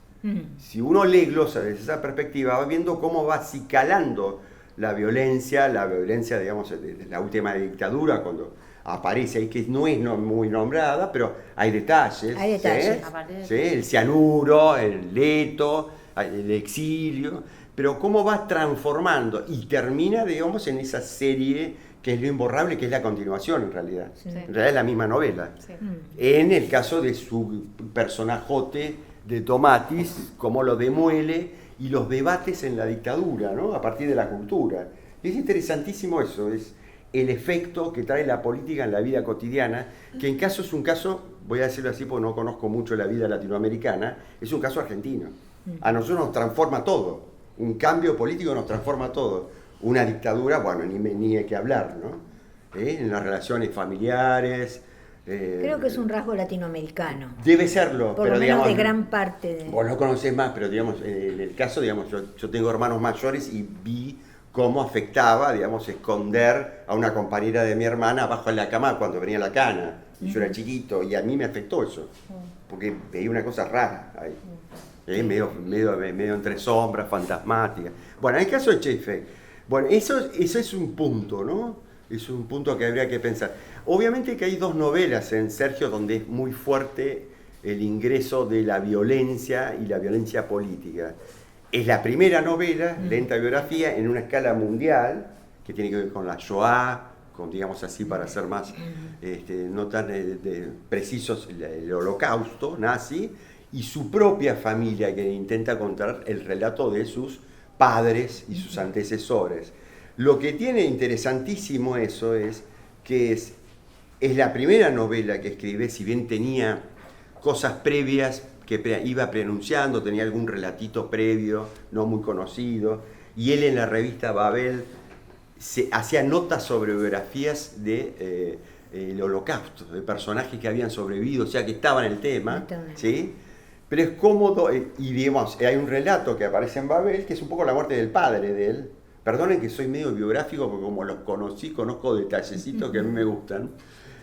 Si uno lee Glosa desde esa perspectiva, va viendo cómo va acicalando la violencia, digamos, de la última dictadura, cuando aparece ahí, que no es muy nombrada, pero hay detalles. Hay detalles. ¿Sí? El cianuro, el leto, el exilio, pero cómo va transformando y termina, digamos, en esa serie que es Lo Imborrable, que es la continuación en realidad. Sí. En realidad es la misma novela. Sí. En el caso de su personajote de Tomatis, cómo lo demuele y los debates en la dictadura, ¿no? A partir de la cultura. Es interesantísimo eso, es el efecto que trae la política en la vida cotidiana, que en caso es un caso, voy a decirlo así porque no conozco mucho la vida latinoamericana, es un caso argentino. A nosotros nos transforma todo, un cambio político nos transforma todo. una dictadura, bueno, ni hay que hablar, ¿no? En las relaciones familiares. Creo que es un rasgo latinoamericano. Debe serlo. Por pero, lo menos digamos, de gran parte de... Vos lo conocés más, pero digamos, en el caso, digamos, yo tengo hermanos mayores y vi cómo afectaba, digamos, esconder a una compañera de mi hermana abajo en la cama cuando venía la cana. Y yo era chiquito, y a mí me afectó eso, porque veía una cosa rara ahí. Medio entre sombras, fantasmática. Bueno, en el caso de Chefe, bueno, eso es un punto, ¿no? Es un punto que habría que pensar. Obviamente que hay dos novelas en Sergio donde es muy fuerte el ingreso de la violencia y la violencia política. Es la primera novela, lenta biografía, en una escala mundial, que tiene que ver con la Shoah, con, digamos así, para ser más, no tan precisos, el holocausto nazi, y su propia familia, que intenta contar el relato de sus padres y sus antecesores. Lo que tiene interesantísimo eso es que es la primera novela que escribe, si bien tenía cosas previas que iba preanunciando, tenía algún relatito previo, no muy conocido, y él en la revista Babel hacía notas sobre biografías de el holocausto, de personajes que habían sobrevivido, o sea que estaban en el tema, ¿sí? Pero es cómodo, y digamos, hay un relato que aparece en Babel, que es un poco la muerte del padre de él. Perdonen que soy medio biográfico, porque como los conozco detallecitos que a mí me gustan.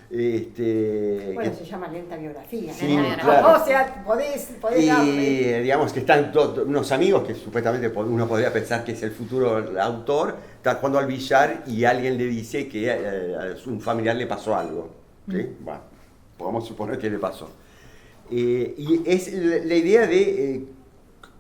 Bueno, se llama lenta biografía. Sí, claro. O sea, podés y darle. digamos que están unos amigos que supuestamente uno podría pensar que es el futuro autor, está jugando al billar y alguien le dice que a un familiar le pasó algo. ¿Sí? Bueno, podemos suponer que le pasó. Y es la idea de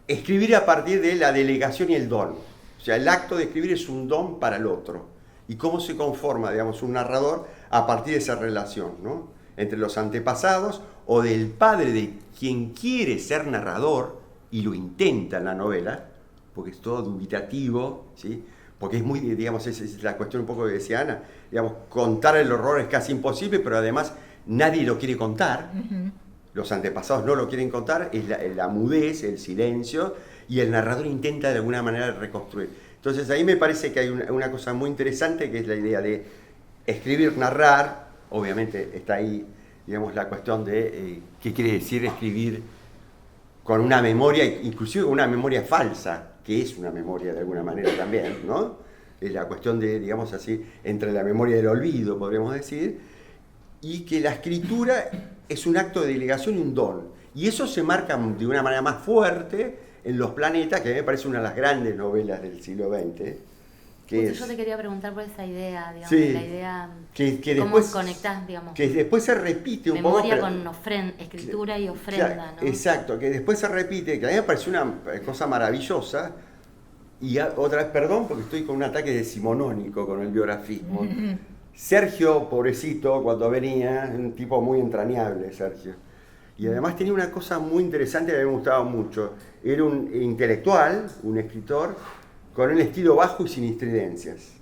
escribir a partir de la delegación y el don. O sea, el acto de escribir es un don para el otro. Y cómo se conforma, digamos, un narrador a partir de esa relación, ¿no? Entre los antepasados o del padre de quien quiere ser narrador y lo intenta en la novela, porque es todo dubitativo, ¿sí? Porque es muy, digamos, es la cuestión un poco que decía Ana, digamos, contar el horror es casi imposible, pero además nadie lo quiere contar. Los antepasados no lo quieren contar, es la mudez, el silencio, y el narrador intenta de alguna manera reconstruir. Entonces ahí me parece que hay una cosa muy interesante, que es la idea de escribir, narrar. Obviamente está ahí, digamos, la cuestión de qué quiere decir escribir con una memoria, inclusive con una memoria falsa, que es una memoria de alguna manera también, ¿no? Es la cuestión de, digamos así, entre la memoria y el olvido, podríamos decir, y que la escritura es un acto de delegación y un don. Y eso se marca de una manera más fuerte en Los Planetas, que a mí me parece una de las grandes novelas del siglo XX. Yo te quería preguntar por esa idea, digamos, sí, la idea, que cómo después, conectás, digamos. Que después se repite un poco. Memoria con escritura y ofrenda, ¿no? Exacto, que después se repite, que a mí me parece una cosa maravillosa. Y otra vez, perdón, porque estoy con un ataque decimonónico con el biografismo. Sergio, pobrecito, cuando venía, un tipo muy entrañable, Sergio. Y además tenía una cosa muy interesante que a mí me gustaba mucho. Era un intelectual, un escritor, con un estilo bajo y sin estridencias.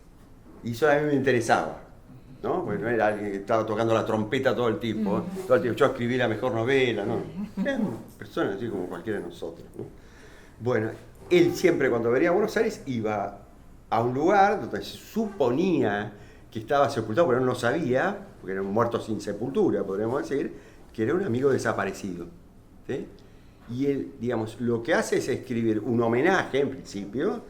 Y eso a mí me interesaba, ¿no? Porque no era alguien que estaba tocando la trompeta todo el tiempo. Todo el tiempo, yo escribí la mejor novela, ¿no? Era una persona así como cualquiera de nosotros, ¿no? Bueno, él siempre cuando venía a Buenos Aires iba a un lugar donde se suponía que estaba sepultado, pero no lo sabía, porque era un muerto sin sepultura, podríamos decir, que era un amigo desaparecido, ¿sí? Y él, digamos, lo que hace es escribir un homenaje, en principio,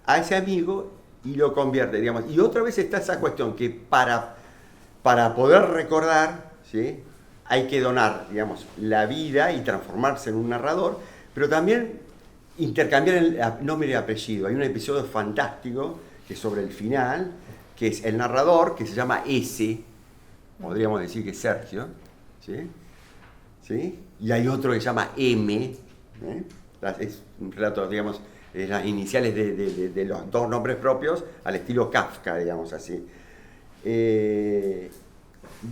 a ese amigo y lo convierte, digamos. Y otra vez está esa cuestión que para poder recordar, ¿sí?, hay que donar, digamos, la vida y transformarse en un narrador, pero también intercambiar el nombre y apellido. Hay un episodio fantástico que es sobre el final, que es el narrador, que se llama S, podríamos decir que es Sergio, ¿sí? ¿Sí? Y hay otro que se llama M, es un relato, digamos, las iniciales de los dos nombres propios, al estilo Kafka, digamos así.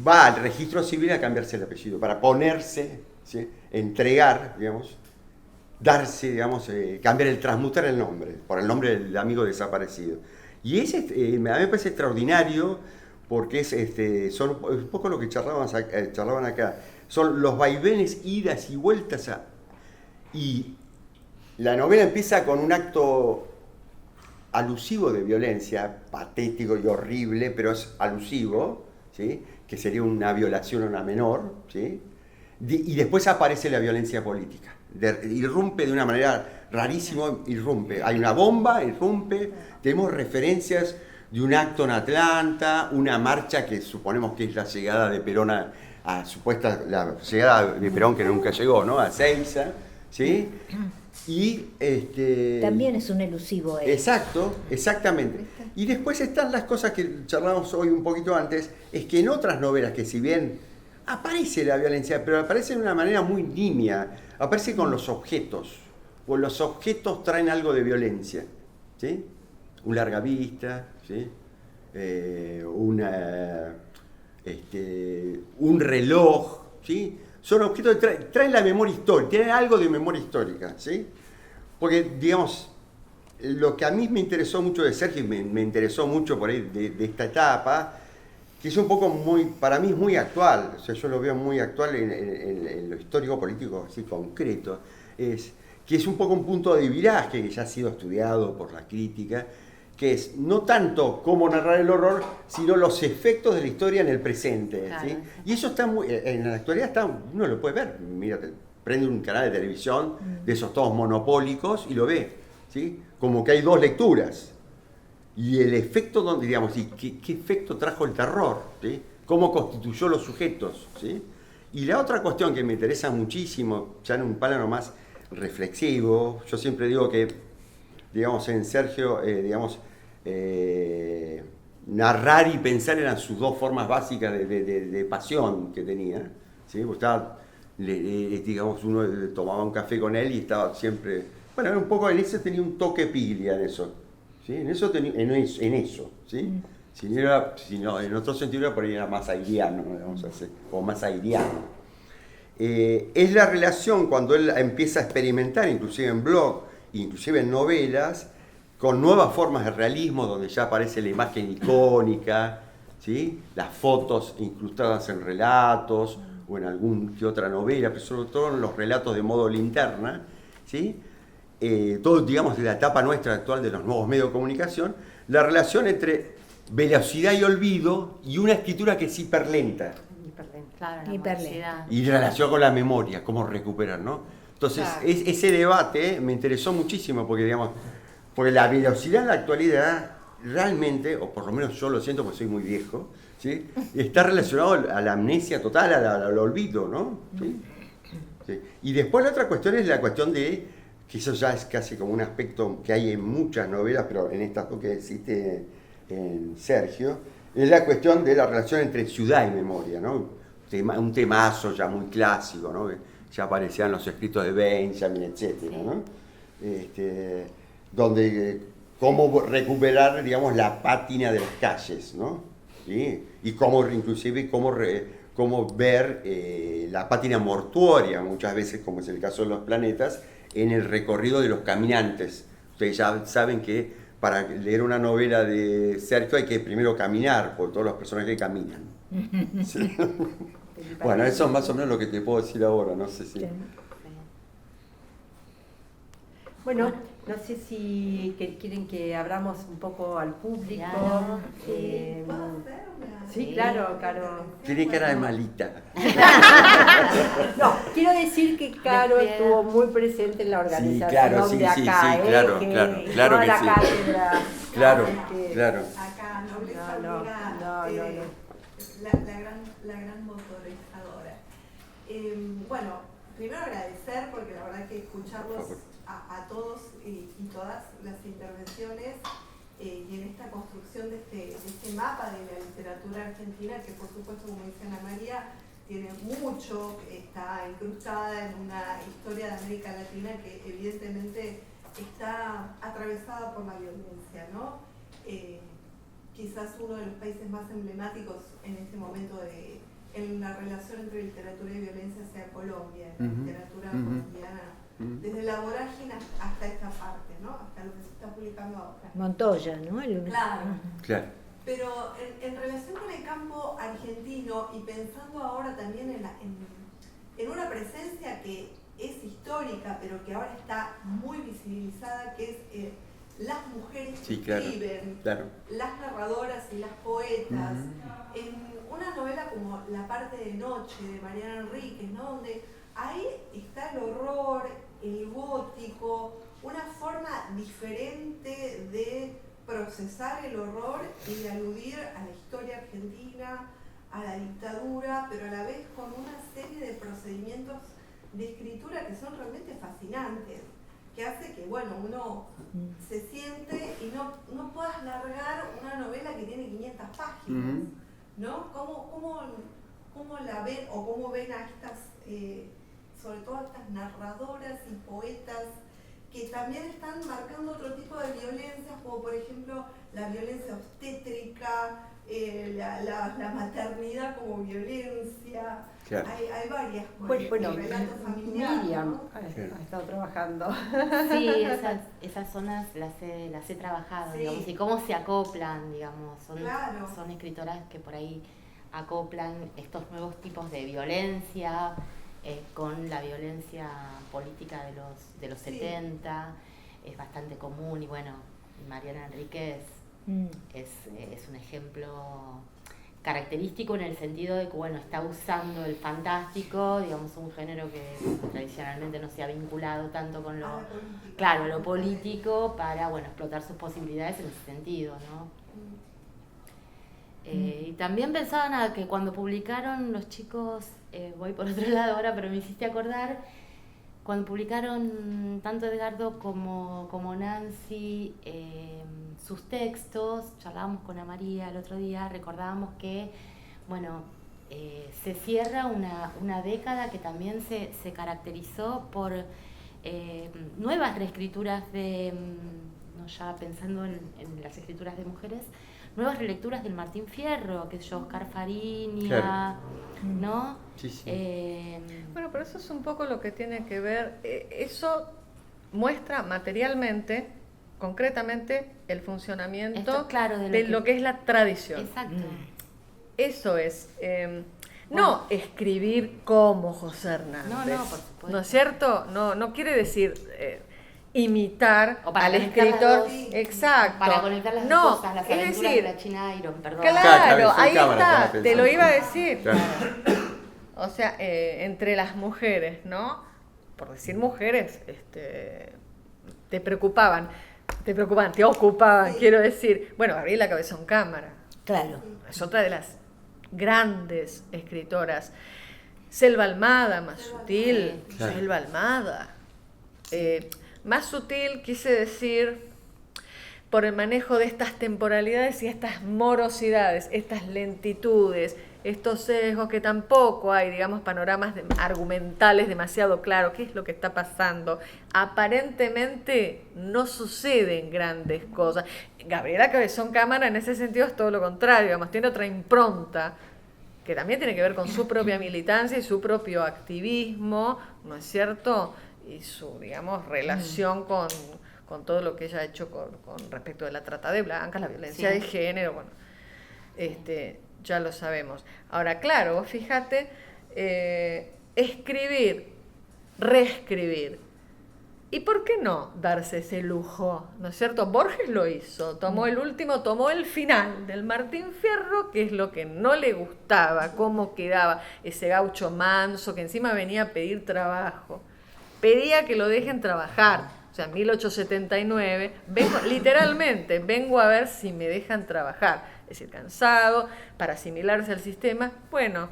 Va al registro civil a cambiarse el apellido, para ponerse, ¿sí?, entregar, digamos, darse, digamos, transmutar el nombre, por el nombre del amigo desaparecido. Y a mí me parece extraordinario, porque es un poco lo que charlaban acá, son los vaivenes, idas y vueltas. Y la novela empieza con un acto alusivo de violencia, patético y horrible, pero es alusivo, ¿sí? Que sería una violación a una menor, ¿sí? Y después aparece la violencia política. Irrumpe de una manera rarísima, irrumpe. Hay una bomba, irrumpe. Tenemos referencias de un acto en Atlanta, una marcha que suponemos que es la llegada de Perón la llegada de Perón que nunca llegó, ¿no? A Ezeiza, ¿sí? Y también es un elusivo. Exacto, exactamente. Y después están las cosas que charlamos hoy un poquito antes, es que en otras novelas que si bien aparece la violencia, pero aparece de una manera muy nimia, aparece con los objetos, o los objetos traen algo de violencia, ¿sí? Un larga vista, ¿sí? Un reloj, ¿sí? Son objetos que traen la memoria histórica, tienen algo de memoria histórica, ¿sí? Porque, digamos, lo que a mí me interesó mucho de Sergio, y me interesó mucho por ahí de esta etapa, que es un poco para mí es muy actual, o sea, yo lo veo muy actual en lo histórico político así concreto, es que es un poco un punto de viraje que ya ha sido estudiado por la crítica, que es no tanto cómo narrar el horror, sino los efectos de la historia en el presente, claro. ¿sí? Y eso está en la actualidad uno lo puede ver, mira, prende un canal de televisión de esos todos monopólicos y lo ve, ¿sí? Como que hay dos lecturas. Y el efecto, donde digamos, ¿qué efecto trajo el terror? ¿Sí? ¿Cómo constituyó los sujetos? ¿Sí? Y la otra cuestión que me interesa muchísimo, ya en un plano más reflexivo, yo siempre digo que, digamos, en Sergio, narrar y pensar eran sus dos formas básicas de pasión que tenía, ¿sí? Digamos, uno tomaba un café con él y estaba siempre, bueno, era un poco en eso, tenía un toque Piglia en eso. ¿Sí? En eso, ¿sí? Si no, en otro sentido por ahí era más airiano, vamos a hacer, o más airiano. Es la relación cuando él empieza a experimentar, inclusive en blog, inclusive en novelas, con nuevas formas de realismo, donde ya aparece la imagen icónica, ¿sí? Las fotos incrustadas en relatos, o en alguna que otra novela, pero sobre todo en los relatos de modo linterna, ¿sí? Todo, digamos, de la etapa nuestra actual de los nuevos medios de comunicación, la relación entre velocidad y olvido y una escritura que es hiperlenta. Claro, Hiperlenta. Y relación con la memoria, cómo recuperar, ¿no? Entonces, Claro. Ese debate me interesó muchísimo porque, digamos, porque la velocidad en la actualidad realmente, o por lo menos yo lo siento porque soy muy viejo, ¿sí? Está relacionado a la amnesia total, al olvido, ¿no? ¿Sí? Sí. Y después la otra cuestión es la cuestión de que eso ya es casi como un aspecto que hay en muchas novelas, pero en estas dos que existe en Sergio, es la cuestión de la relación entre ciudad y memoria, ¿no? Un temazo ya muy clásico, ¿no? Que ya aparecían los escritos de Benjamin, etcétera, ¿no? Donde cómo recuperar, digamos, la pátina de las calles, ¿no? ¿Sí? Y cómo, inclusive, cómo ver la pátina mortuoria, muchas veces, como es el caso de Los Planetas, en el recorrido de los caminantes. Ustedes ya saben que para leer una novela de Sergio hay que primero caminar por todas las personas que caminan. ¿Sí? Bueno, eso es más o menos lo que te puedo decir ahora, no sé si... Bueno, no sé si quieren que abramos un poco al público. Claro. Sí, claro, Caro. Tiene cara de malita. No, quiero decir que Caro estuvo muy presente en la organización claro, sí, de acá, sí, claro, que claro toda que la sí. cátedra. Claro, que- claro. Acá, nobleza No, obliga, no. la gran motorizadora. Bueno, primero agradecer porque la verdad que escucharlos a todos y todas las intervenciones y en esta construcción de este mapa de la literatura argentina, que por supuesto, como dice Ana María, tiene mucho, está incrustada en una historia de América Latina que evidentemente está atravesada por la violencia, ¿no? Quizás uno de los países más emblemáticos en este momento en la relación entre literatura y violencia sea Colombia, la literatura colombiana, desde la vorágine hasta esta parte, ¿no? Hasta lo que se está publicando ahora. Montoya, ¿no? Claro. Claro. Pero en relación con el campo argentino y pensando ahora también en una presencia que es histórica, pero que ahora está muy visibilizada, que es las mujeres que Sí, claro, escriben, claro. las narradoras y las poetas. En una novela como La parte de noche de Mariana Enríquez, ¿no? Donde ahí está el horror, el gótico, una forma diferente de procesar el horror y de aludir a la historia argentina, a la dictadura, pero a la vez con una serie de procedimientos de escritura que son realmente fascinantes, que hace que, bueno, uno se siente y no puedas largar una novela que tiene 500 páginas, ¿no? ¿Cómo la ven o cómo ven a estas, sobre todo a estas narradoras y poetas que también están marcando otro tipo de violencias, como por ejemplo la violencia obstétrica, la maternidad como violencia? Claro. Hay varias Bueno, relatos familiares, Miriam ¿no? ha estado trabajando. Sí, esas zonas las he trabajado, Sí. digamos, y cómo se acoplan, digamos, Claro. son escritoras que por ahí acoplan estos nuevos tipos de violencia con la violencia política de los Sí. 70, es bastante común, y bueno, Mariana Enríquez es un ejemplo característico en el sentido de que, bueno, está usando el fantástico, digamos, un género que tradicionalmente no se ha vinculado tanto con lo, claro, lo político, para, bueno, explotar sus posibilidades en ese sentido, ¿no? Y también pensaban que cuando publicaron los chicos, voy por otro lado ahora, pero me hiciste acordar, cuando publicaron tanto Edgardo como Nancy sus textos, charlábamos con María el otro día, recordábamos que, bueno, se cierra una década que también se caracterizó por nuevas reescrituras no ya pensando en las escrituras de mujeres, nuevas relecturas del Martín Fierro, que es Oscar Fariña, Claro. ¿no? Sí, sí. Bueno, pero eso es un poco lo que tiene que ver, eso muestra materialmente, concretamente, el funcionamiento Esto, claro, de lo que es la tradición. Exacto. Eso es, no escribir como José Hernández. No, por supuesto. ¿No es cierto? No quiere decir imitar O para al conectar las escritor. dos. Exacto. Para conectar las no, dos cosas, las es aventuras decir, de la China Iron, perdón. claro, ahí Cámara, está, estaba te lo pensando. iba a decir. Claro. O sea, entre las mujeres, ¿no? Por decir mujeres, te ocupaban, Sí. quiero decir. Bueno, Gabriela Cabezón Cámara Claro. es otra de las grandes escritoras. Selva Almada, más sutil. Sí. Claro. Selva Almada. Más sutil, quise decir, por el manejo de estas temporalidades y estas morosidades, estas lentitudes, estos sesgos que tampoco hay, digamos, panoramas argumentales demasiado claros. ¿Qué es lo que está pasando? Aparentemente no suceden grandes cosas. Gabriela Cabezón Cámara en ese sentido es todo lo contrario, digamos, tiene otra impronta que también tiene que ver con su propia militancia y su propio activismo, ¿no es cierto? Y su, digamos, relación con todo lo que ella ha hecho con respecto de la trata de blancas, la violencia de género, bueno, ya lo sabemos. Ahora, claro, vos fíjate, escribir, reescribir, ¿y por qué no darse ese lujo? ¿No es cierto? Borges lo hizo, tomó el final del Martín Fierro, que es lo que no le gustaba, cómo quedaba ese gaucho manso que encima venía a pedir trabajo. Pedía que lo dejen trabajar, o sea, en 1879, literalmente, vengo a ver si me dejan trabajar, es decir, cansado, para asimilarse al sistema. Bueno,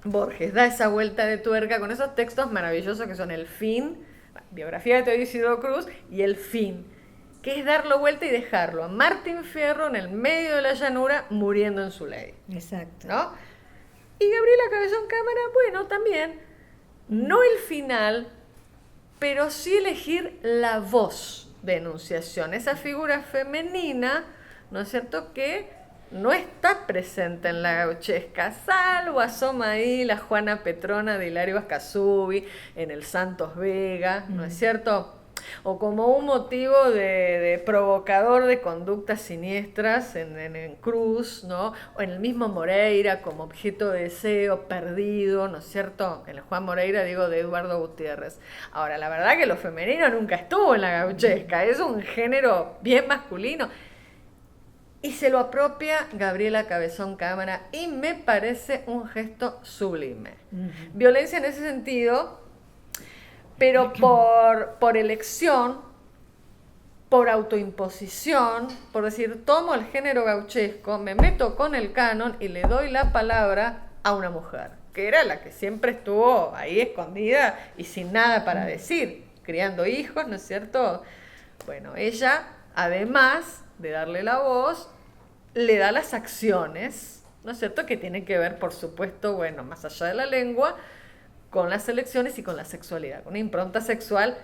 Borges da esa vuelta de tuerca con esos textos maravillosos que son El fin, biografía de Teodoro Isidro Cruz, y El fin, que es darlo vuelta y dejarlo a Martín Fierro en el medio de la llanura muriendo en su ley. Exacto. ¿No? Y Gabriela Cabezón Cámara, bueno, también, no el final, pero sí elegir la voz de enunciación, esa figura femenina, ¿no es cierto?, que no está presente en la gauchesca, salvo asoma ahí la Juana Petrona de Hilario Ascasubi, en el Santos Vega, ¿no es cierto? o como un motivo de provocador de conductas siniestras en Cruz, ¿no? O en el mismo Moreira como objeto de deseo perdido, ¿no es cierto? En el Juan Moreira, digo, de Eduardo Gutiérrez. Ahora, la verdad que lo femenino nunca estuvo en la gauchesca, es un género bien masculino. Y se lo apropia Gabriela Cabezón Cámara y me parece un gesto sublime. Violencia en ese sentido, pero por elección, por autoimposición, por decir, tomo el género gauchesco, me meto con el canon y le doy la palabra a una mujer, que era la que siempre estuvo ahí escondida y sin nada para decir, criando hijos, ¿no es cierto? Bueno, ella, además de darle la voz, le da las acciones, ¿no es cierto?, que tienen que ver, por supuesto, bueno, más allá de la lengua, con las elecciones y con la sexualidad, con una impronta sexual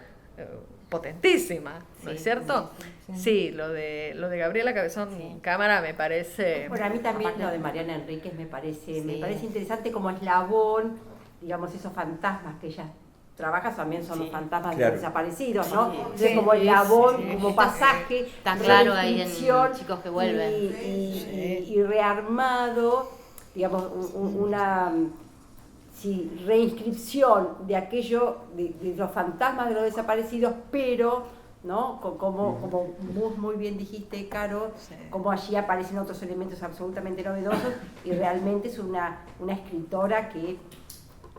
potentísima, ¿no es cierto? Sí, lo de Gabriela Cabezón Cámara me parece... Bueno, a mí también lo de Mariana Enríquez me parece interesante como eslabón, digamos, esos fantasmas que ella trabaja también son los fantasmas de los desaparecidos, ¿no? Entonces como eslabón, como pasaje, tan claro ahí en Chicos que Vuelven. Y rearmado, digamos, una reinscripción de aquello, de los fantasmas de los desaparecidos, pero, ¿no? Como vos muy bien dijiste, Caro, como allí aparecen otros elementos absolutamente novedosos y realmente es una escritora que,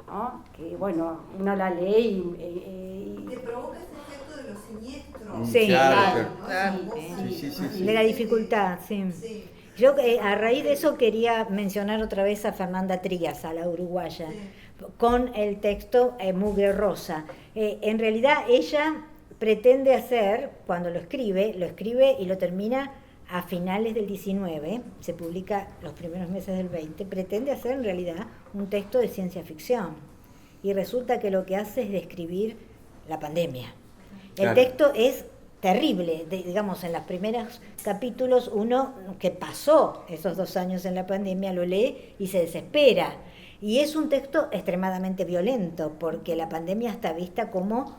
¿no? Que bueno, uno la lee y te provoca ese efecto de lo siniestro. Sí, claro. Sí. De la dificultad, sí. Yo a raíz de eso quería mencionar otra vez a Fernanda Trías, a la uruguaya, con el texto Mugre Rosa. En realidad ella pretende hacer, cuando lo escribe y lo termina a finales del 19, se publica los primeros meses del 20, pretende hacer en realidad un texto de ciencia ficción. Y resulta que lo que hace es describir la pandemia. El texto es terrible, digamos, en los primeros capítulos uno que pasó esos 2 años en la pandemia lo lee y se desespera. Y es un texto extremadamente violento, porque la pandemia está vista como,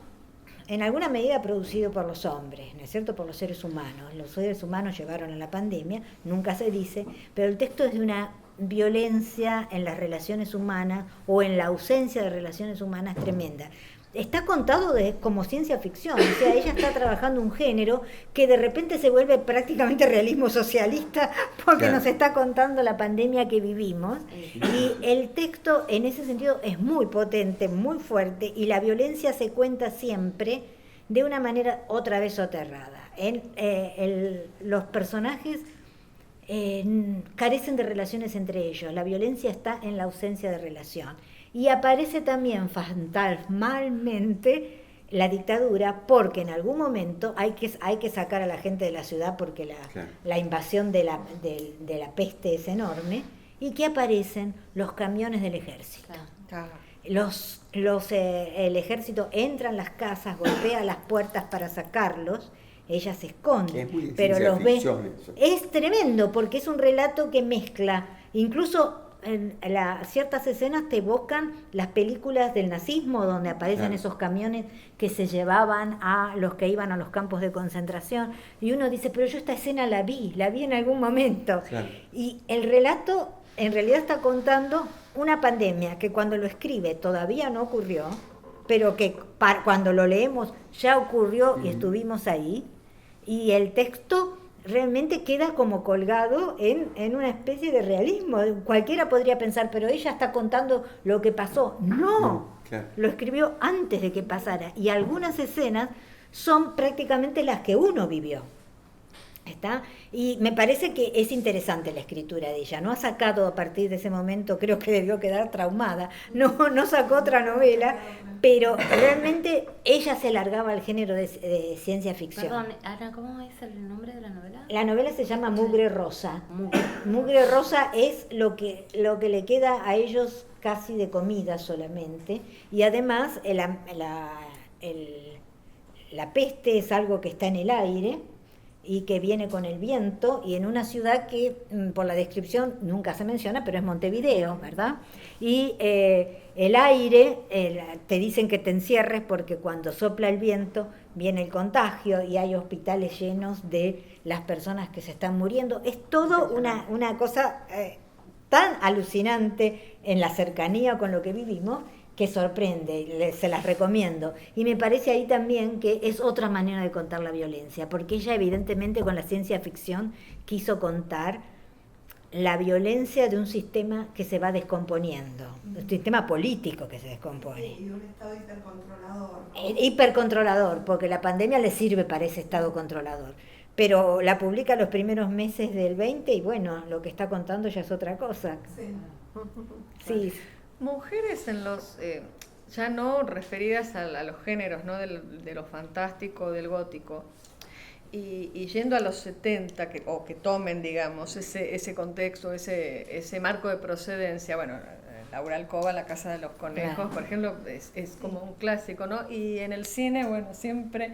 en alguna medida, producido por los hombres, ¿no es cierto?, por los seres humanos. Los seres humanos llevaron a la pandemia, nunca se dice, pero el texto es de una violencia en las relaciones humanas o en la ausencia de relaciones humanas tremenda. Está contado como ciencia ficción, o sea, ella está trabajando un género que de repente se vuelve prácticamente realismo socialista porque nos está contando la pandemia que vivimos, y el texto en ese sentido es muy potente, muy fuerte, y la violencia se cuenta siempre de una manera otra vez soterrada. Los personajes carecen de relaciones entre ellos, la violencia está en la ausencia de relación. Y aparece también fantasmalmente la dictadura, porque en algún momento hay que sacar a la gente de la ciudad porque la invasión de la peste es enorme, y que aparecen los camiones del ejército. El ejército entra en las casas, golpea las puertas para sacarlos, ella se esconde, pero los ve. Es tremendo porque es un relato que mezcla, incluso ciertas escenas te evocan las películas del nazismo, donde aparecen esos camiones que se llevaban a los que iban a los campos de concentración, y uno dice, pero yo esta escena la vi en algún momento. Y el relato en realidad está contando una pandemia que cuando lo escribe todavía no ocurrió, pero que cuando lo leemos ya ocurrió y estuvimos ahí, y el texto realmente queda como colgado en una especie de realismo. Cualquiera podría pensar, pero ella está contando lo que pasó. No, lo escribió antes de que pasara, y algunas escenas son prácticamente las que uno vivió. ¿Está? Y me parece que es interesante la escritura de ella. No ha sacado a partir de ese momento, creo que debió quedar traumada, no sacó otra novela, pero realmente ella se largaba al género de ciencia ficción. Perdón, Ana, ¿cómo es el nombre de la novela? La novela se llama Mugre Rosa. Mugre Rosa es lo que le queda a ellos casi de comida solamente, y además la peste es algo que está en el aire. y que viene con el viento, y en una ciudad que por la descripción nunca se menciona, pero es Montevideo, ¿verdad? Y el aire, te dicen que te encierres porque cuando sopla el viento viene el contagio y hay hospitales llenos de las personas que se están muriendo. Es todo una cosa tan alucinante en la cercanía con lo que vivimos, que sorprende, se las recomiendo. Y me parece ahí también que es otra manera de contar la violencia, porque ella evidentemente con la ciencia ficción quiso contar la violencia de un sistema que se va descomponiendo, un sistema político que se descompone. Y un estado hipercontrolador, ¿no? Hipercontrolador, porque la pandemia le sirve para ese estado controlador. Pero la publica los primeros meses del 20 y bueno, lo que está contando ya es otra cosa. Sí. Mujeres en los, ya no referidas a los géneros, ¿no? de lo fantástico, del gótico, y yendo a los 70, que tomen, digamos, ese contexto, ese marco de procedencia. Bueno, Laura Alcoba, La Casa de los Conejos, claro, por ejemplo, es como un clásico, ¿no? Y en el cine, bueno, siempre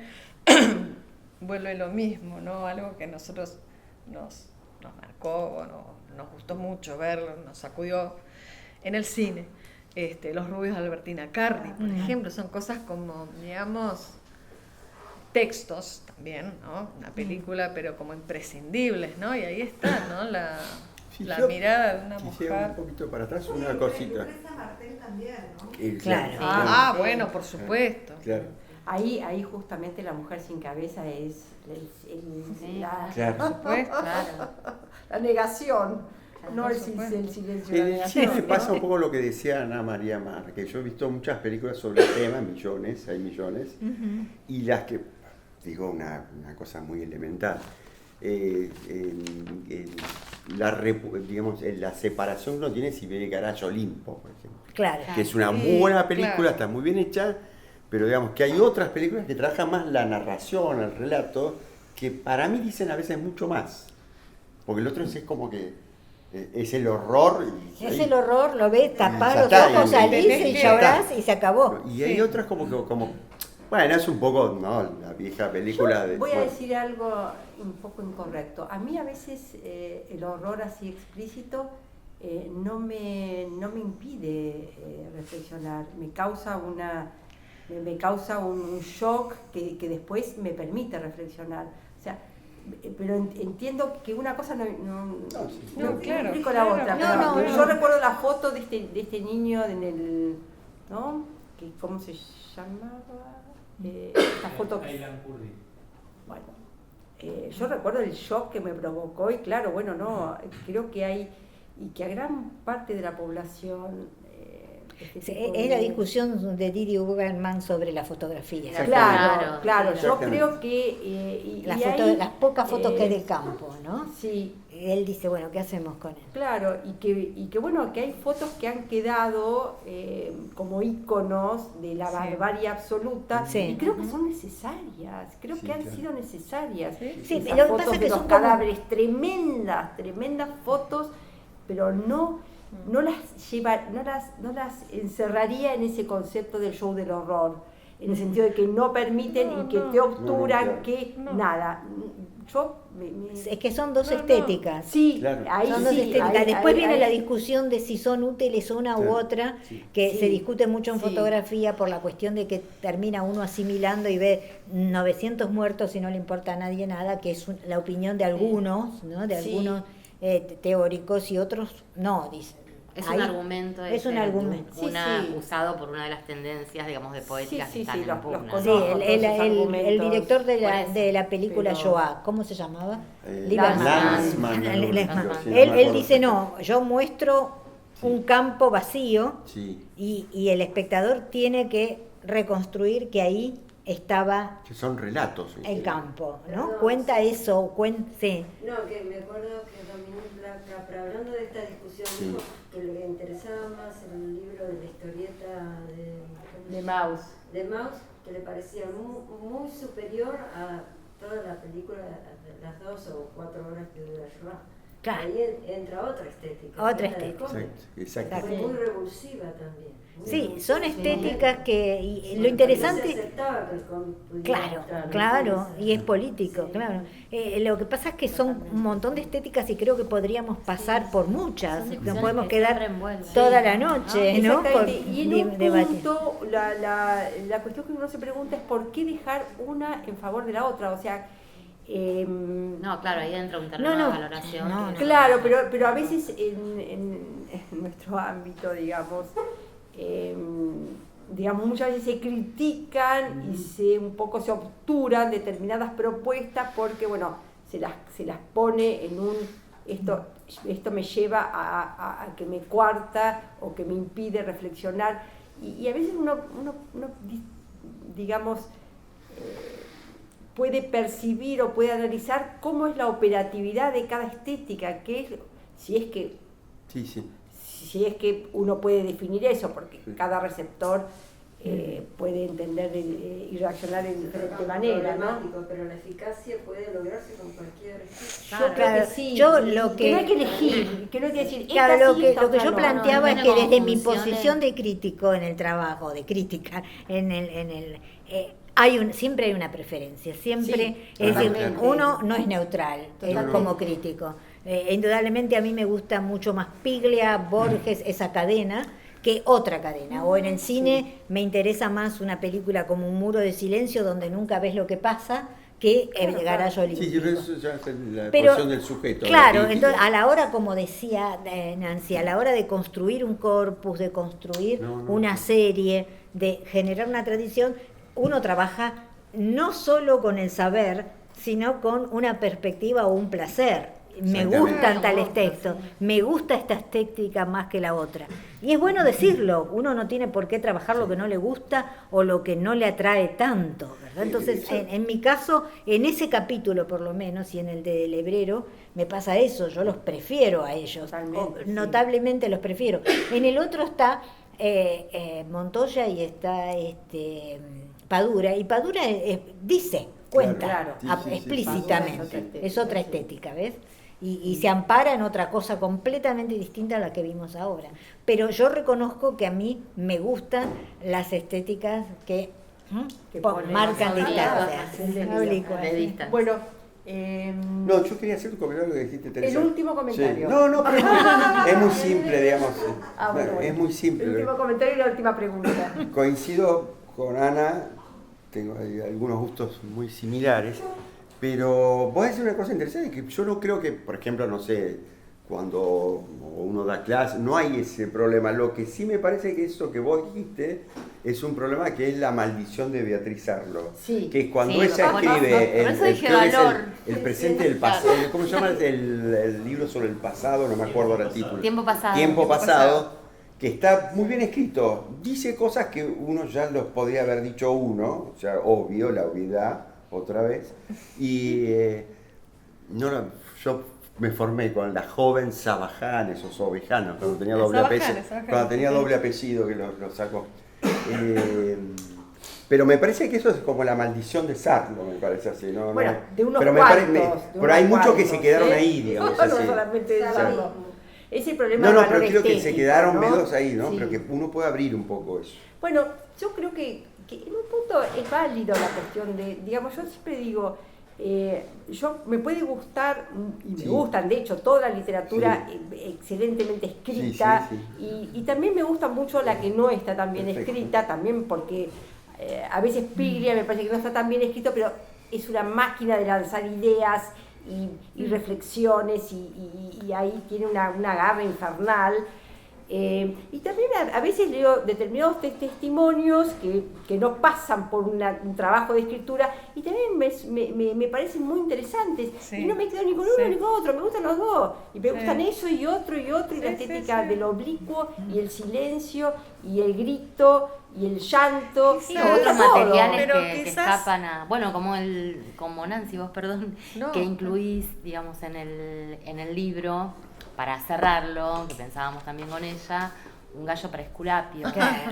vuelve lo mismo, ¿no? Algo que a nosotros nos marcó, bueno, nos gustó mucho verlo, nos sacudió. En el cine, Los rubios de Albertina Carri, por ejemplo, son cosas como, digamos, textos también, ¿no? Una película, pero como imprescindibles, ¿no? Y ahí está, ¿no? La mirada de una mujer. Un poquito para atrás, una cosita. Lucrecia Martel también, ¿no? Claro. Bueno, por supuesto. Claro. Ahí justamente la mujer sin cabeza es claro. Por supuesto. La negación. No el silencio. En el cine pasa un poco lo que decía Ana María Mar, que yo he visto muchas películas sobre el tema, hay millones, y las que, digo una cosa muy elemental, digamos, la separación uno tiene si viene Garage Olimpo, por ejemplo, claro, que es una muy buena película, está muy bien hecha, pero digamos que hay otras películas que trabajan más la narración, el relato, que para mí dicen a veces mucho más, porque el otro es como que es el horror. Es el horror, lo ves, tapar los ojos, salís y llorás y se acabó. Y hay otras como, bueno, es un poco, ¿no? La vieja película de... Voy a decir algo un poco incorrecto. A mí a veces el horror así explícito no me impide reflexionar. Me causa un shock que después me permite reflexionar. O sea, pero entiendo que una cosa no claro, implica la otra. No, yo recuerdo la foto de este niño en el, ¿no? ¿Cómo se llamaba? Esta foto. Bueno, yo recuerdo el shock que me provocó y claro, bueno, no, creo que hay y que a gran parte de la población es la discusión de Didi Uberman sobre la fotografía. Claro. Yo creo que las pocas fotos que hay del campo, ¿no? Sí. Él dice, bueno, ¿qué hacemos con él? Claro, y que bueno, que hay fotos que han quedado como íconos de la barbarie absoluta, y creo que son necesarias, que han sido necesarias. Sí, esas lo que fotos pasa es que de los son cadáveres, tremendas fotos, pero no las encerraría en ese concepto del show del horror, en el sentido de que no permiten y que te obturan, nada. Es que son dos estéticas. Sí, claro. ahí son dos sí, estéticas. Después viene la discusión de si son útiles una u otra, que se discute mucho en fotografía por la cuestión de que termina uno asimilando y ve 900 muertos y no le importa a nadie nada, que es la opinión de algunos, ¿no? De algunos teóricos, y otros no, dicen. Es un argumento. Es un argumento. Usado por una de las tendencias, digamos, de poéticas que están en pugna. Sí, el director de la película Shoah, ¿cómo se llamaba? Lanzmann. Él dice, no, yo muestro un campo vacío y el espectador tiene que reconstruir que ahí estaba que son relatos el campo, ¿no? Cuenta eso, sí. No, que me acuerdo que Dominique Capra, hablando de esta discusión, dijo que le interesaba más el libro de la historieta de Maus, que le parecía muy superior a toda la película, las 2 o 4 horas que dura Shoah. Claro. ahí entra otra estética. Otra que es la del estética. cómic. Exacto. Es muy revulsiva también. muy Sí, revulsiva. son estéticas que... Y lo No se interesante... aceptaba que el cómic pudiera Claro, entrar en claro, cómics. y es político, Sí. claro. Lo que pasa es que son un montón de estéticas y creo que podríamos pasar por muchas. Son Nos discusiones podemos que quedar siempre envuelven. toda la noche, ¿no? Por Exactamente. Y en un debatir. punto, la cuestión que uno se pregunta es por qué dejar una en favor de la otra. O sea, No, claro, ahí entra un terreno No, de valoración. no, que no. claro, pero a veces en nuestro ámbito, digamos, muchas veces se critican y un poco se obturan determinadas propuestas porque, bueno, se las pone en un... Esto me lleva a que me coarta o que me impide reflexionar. Y a veces uno digamos, puede percibir o puede analizar cómo es la operatividad de cada estética, si es que uno puede definir eso, porque cada receptor puede entender y reaccionar de diferente manera, ¿no? Pero la eficacia puede lograrse con cualquier estética. Yo creo que sí. Yo lo que no hay que elegir, que no hay que decir, Claro, esta lo sí, que, esta lo que otra yo no. planteaba no, es que como desde mi funciones. posición de crítico en el trabajo, de crítica, siempre hay una preferencia, siempre, Sí, es decir, totalmente. uno no es neutral Totalmente. como crítico. Indudablemente a mí me gusta mucho más Piglia, Borges, esa cadena, que otra cadena. O en el cine me interesa más una película como Un muro de silencio donde nunca ves lo que pasa que el garaje olímpico. Sí, pero eso ya es la Pero, posición del sujeto. claro, la crítica. entonces a la hora, como decía Nancy, a la hora de construir un corpus, de construir una serie, de generar una tradición, uno trabaja no solo con el saber, sino con una perspectiva o un placer. Me Exactamente. gustan tales textos, me gusta esta estética más que la otra. Y es bueno decirlo, uno no tiene por qué trabajar lo que no le gusta o lo que no le atrae tanto, ¿verdad? Entonces, en mi caso, en ese capítulo por lo menos, y en el del Hebrero, me pasa eso, yo los prefiero a ellos, Totalmente, sí. notablemente los prefiero. En el otro está Montoya y está Padura, y Padura dice, cuenta Claro, sí, explícitamente, sí. es otra estética, ¿ves? Y se ampara en otra cosa completamente distinta a la que vimos ahora. Pero yo reconozco que a mí me gustan las estéticas que ponen marcan oblicuas. distancias. Bueno, No, yo quería hacer un comentario que dijiste, Teresa. el último comentario. Sí. No, pero es muy simple, digamos. Bueno. Es muy simple. El último comentario y la última pregunta. Coincido con Ana, tengo ahí algunos gustos muy similares, pero voy a decir una cosa interesante, que yo no creo que, por ejemplo, no sé, cuando uno da clase, no hay ese problema. Lo que sí me parece que eso que vos dijiste es un problema que es la maldición de Beatriz Arlo. Sí, que es cuando sí, ella bueno, escribe por eso dije creo que es valor. el presente del pasado, ¿cómo se llama el libro sobre el pasado? No me acuerdo ahora el título. Tiempo pasado. Tiempo pasado, que está muy bien escrito. Dice cosas que uno ya los podría haber dicho uno, o sea, obvio, la obviedad, otra vez. Y yo me formé con la joven Sabajanes o Sobejanos, cuando tenía doble apellido, cuando tenía doble apellido que lo sacó. Pero me parece que eso es como la maldición de Sarlo, me parece así, ¿no? Bueno, de unos pero cuantos. pero hay muchos que se quedaron ahí, digamos. No, así. no solamente de Sarlo. Es el problema No, del valor pero creo que se estético, quedaron ¿no? medio ahí, ¿no? Sí. Pero que uno puede abrir un poco eso. Bueno, yo creo que en un punto es válido la cuestión de, digamos, yo siempre digo, me puede gustar, y me Sí. gustan, de hecho, toda la literatura excelentemente escrita, Sí, sí, y también me gusta mucho la que no está tan bien Perfecto. escrita, también porque a veces Piglia me parece que no está tan bien escrito, pero es una máquina de lanzar ideas y reflexiones, y ahí tiene una garra infernal. Y también a veces leo determinados testimonios que no pasan por un trabajo de escritura y también me parecen muy interesantes. Sí. Y no me quedo ni con uno ni con otro, me gustan los dos. Y me gustan eso y otro, y la Sí, estética sí. del oblicuo y el silencio y el grito y el llanto. Sí, me otros gusta todo. materiales Pero que quizás- escapan a... Bueno, como Nancy, vos, perdón, No. que incluís, digamos, en el libro, para cerrarlo, que pensábamos también con ella, un gallo para Esculapio.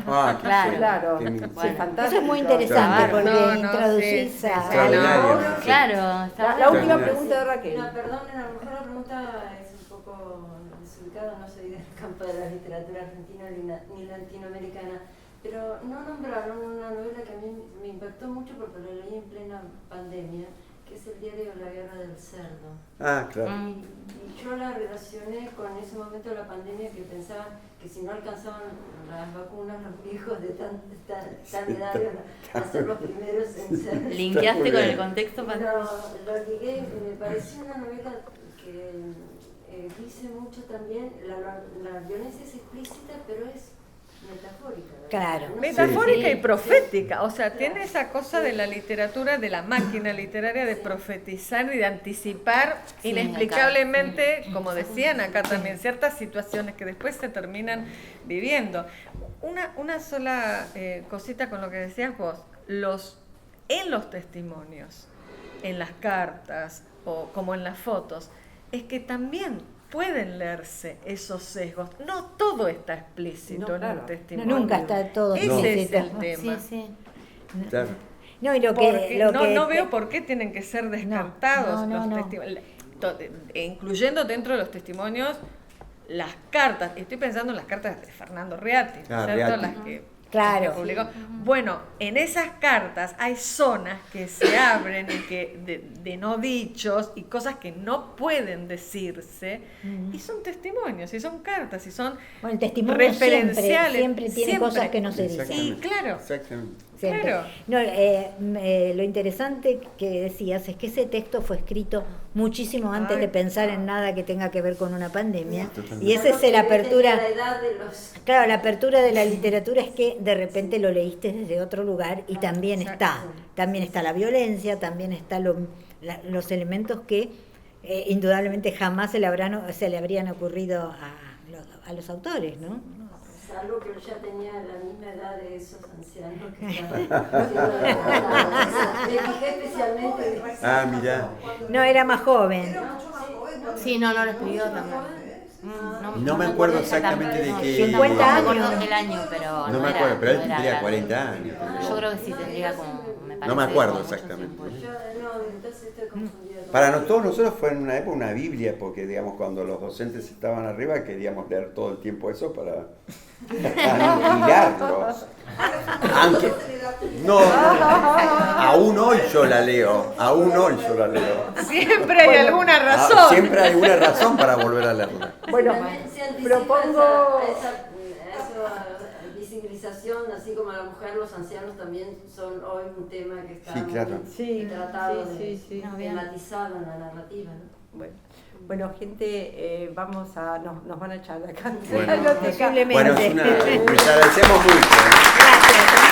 Ah, Claro. Claro, Qué sí, lindo. Bueno. fantástico. Eso es muy interesante Claro. porque No, introducís sí, a... Extraordinario. Claro, está La bueno. última pregunta de Raquel. No, perdonen, a lo mejor la pregunta es un poco desubicado, no soy del campo de la literatura argentina ni latinoamericana, pero no nombraron una novela que a mí me impactó mucho porque la leí en plena pandemia, que es El diario de la guerra del cerdo. Ah, claro. Y yo la relacioné con ese momento de la pandemia que pensaban que si no alcanzaban las vacunas los viejos de tan edad iban a ser los primeros en ser. ¿Linkeaste con el contexto? Lo ligué, me pareció una novela que dice mucho también, la violencia es explícita, pero es metafórica. ¿verdad? Claro. No Metafórica Sí. y profética, o sea, tiene esa cosa de la literatura, de la máquina literaria de profetizar y de anticipar Sí, inexplicablemente, como decían acá también, ciertas situaciones que después se terminan viviendo. Una sola cosita con lo que decías vos, en los testimonios, en las cartas o como en las fotos, es que también pueden leerse esos sesgos. No todo está explícito No, en claro. un testimonio. Nunca está todo Ese es explícito. el tema. Sí, sí. Claro. No, y lo Porque que, no veo por qué tienen que ser descartados no, los no. testimonios, incluyendo dentro de los testimonios las cartas. Estoy pensando en las cartas de Fernando Reati, Ah, ¿cierto? Reati. Las que Claro. que publicó. Bueno, en esas cartas hay zonas que se abren y que de no dichos y cosas que no pueden decirse y son testimonios y son cartas y son Bueno, el testimonio referenciales. siempre tiene cosas que no se dicen. Y claro, Exactamente. Siempre. claro. No, lo interesante que decías es que ese texto fue escrito muchísimo antes de pensar en nada que tenga que ver con una pandemia. Totalmente. Y esa es la apertura. La edad de los... Claro, la apertura de la literatura es que de repente lo leíste desde otro lugar y también está. También está la violencia, también están los elementos que indudablemente jamás se le habrían ocurrido a los autores, ¿no? Salvo que yo ya tenía la misma edad de esos ancianos que estaban. Me fijé especialmente. Ah, mirá. No, era más joven. Era mucho más joven. Sí, no lo escribió también. No me acuerdo exactamente de qué. 50 No me años. acuerdo el año, pero No me era- acuerdo, pero él no era tendría grande. 40 años. Yo creo que sí tendría como, me parece, No me acuerdo como mucho exactamente. tiempo. Yo, no, entonces estoy confundida. Todos nosotros fue en una época una Biblia, porque digamos cuando los docentes estaban arriba queríamos leer todo el tiempo eso para aniquilarlos. Aunque, no, aún hoy yo la leo, Siempre hay alguna razón. Siempre hay alguna razón para volver a leerla. Bueno, También se anticipa propongo... a esa visibilización, así como a la mujer, los ancianos también son hoy un tema que está Sí, claro. muy Sí, tratado, sí. No, bien. tematizado en la narrativa, ¿no? Bueno, gente, nos van a echar de acá. Bueno. No te ca- Posiblemente. Bueno, les agradecemos mucho. Gracias.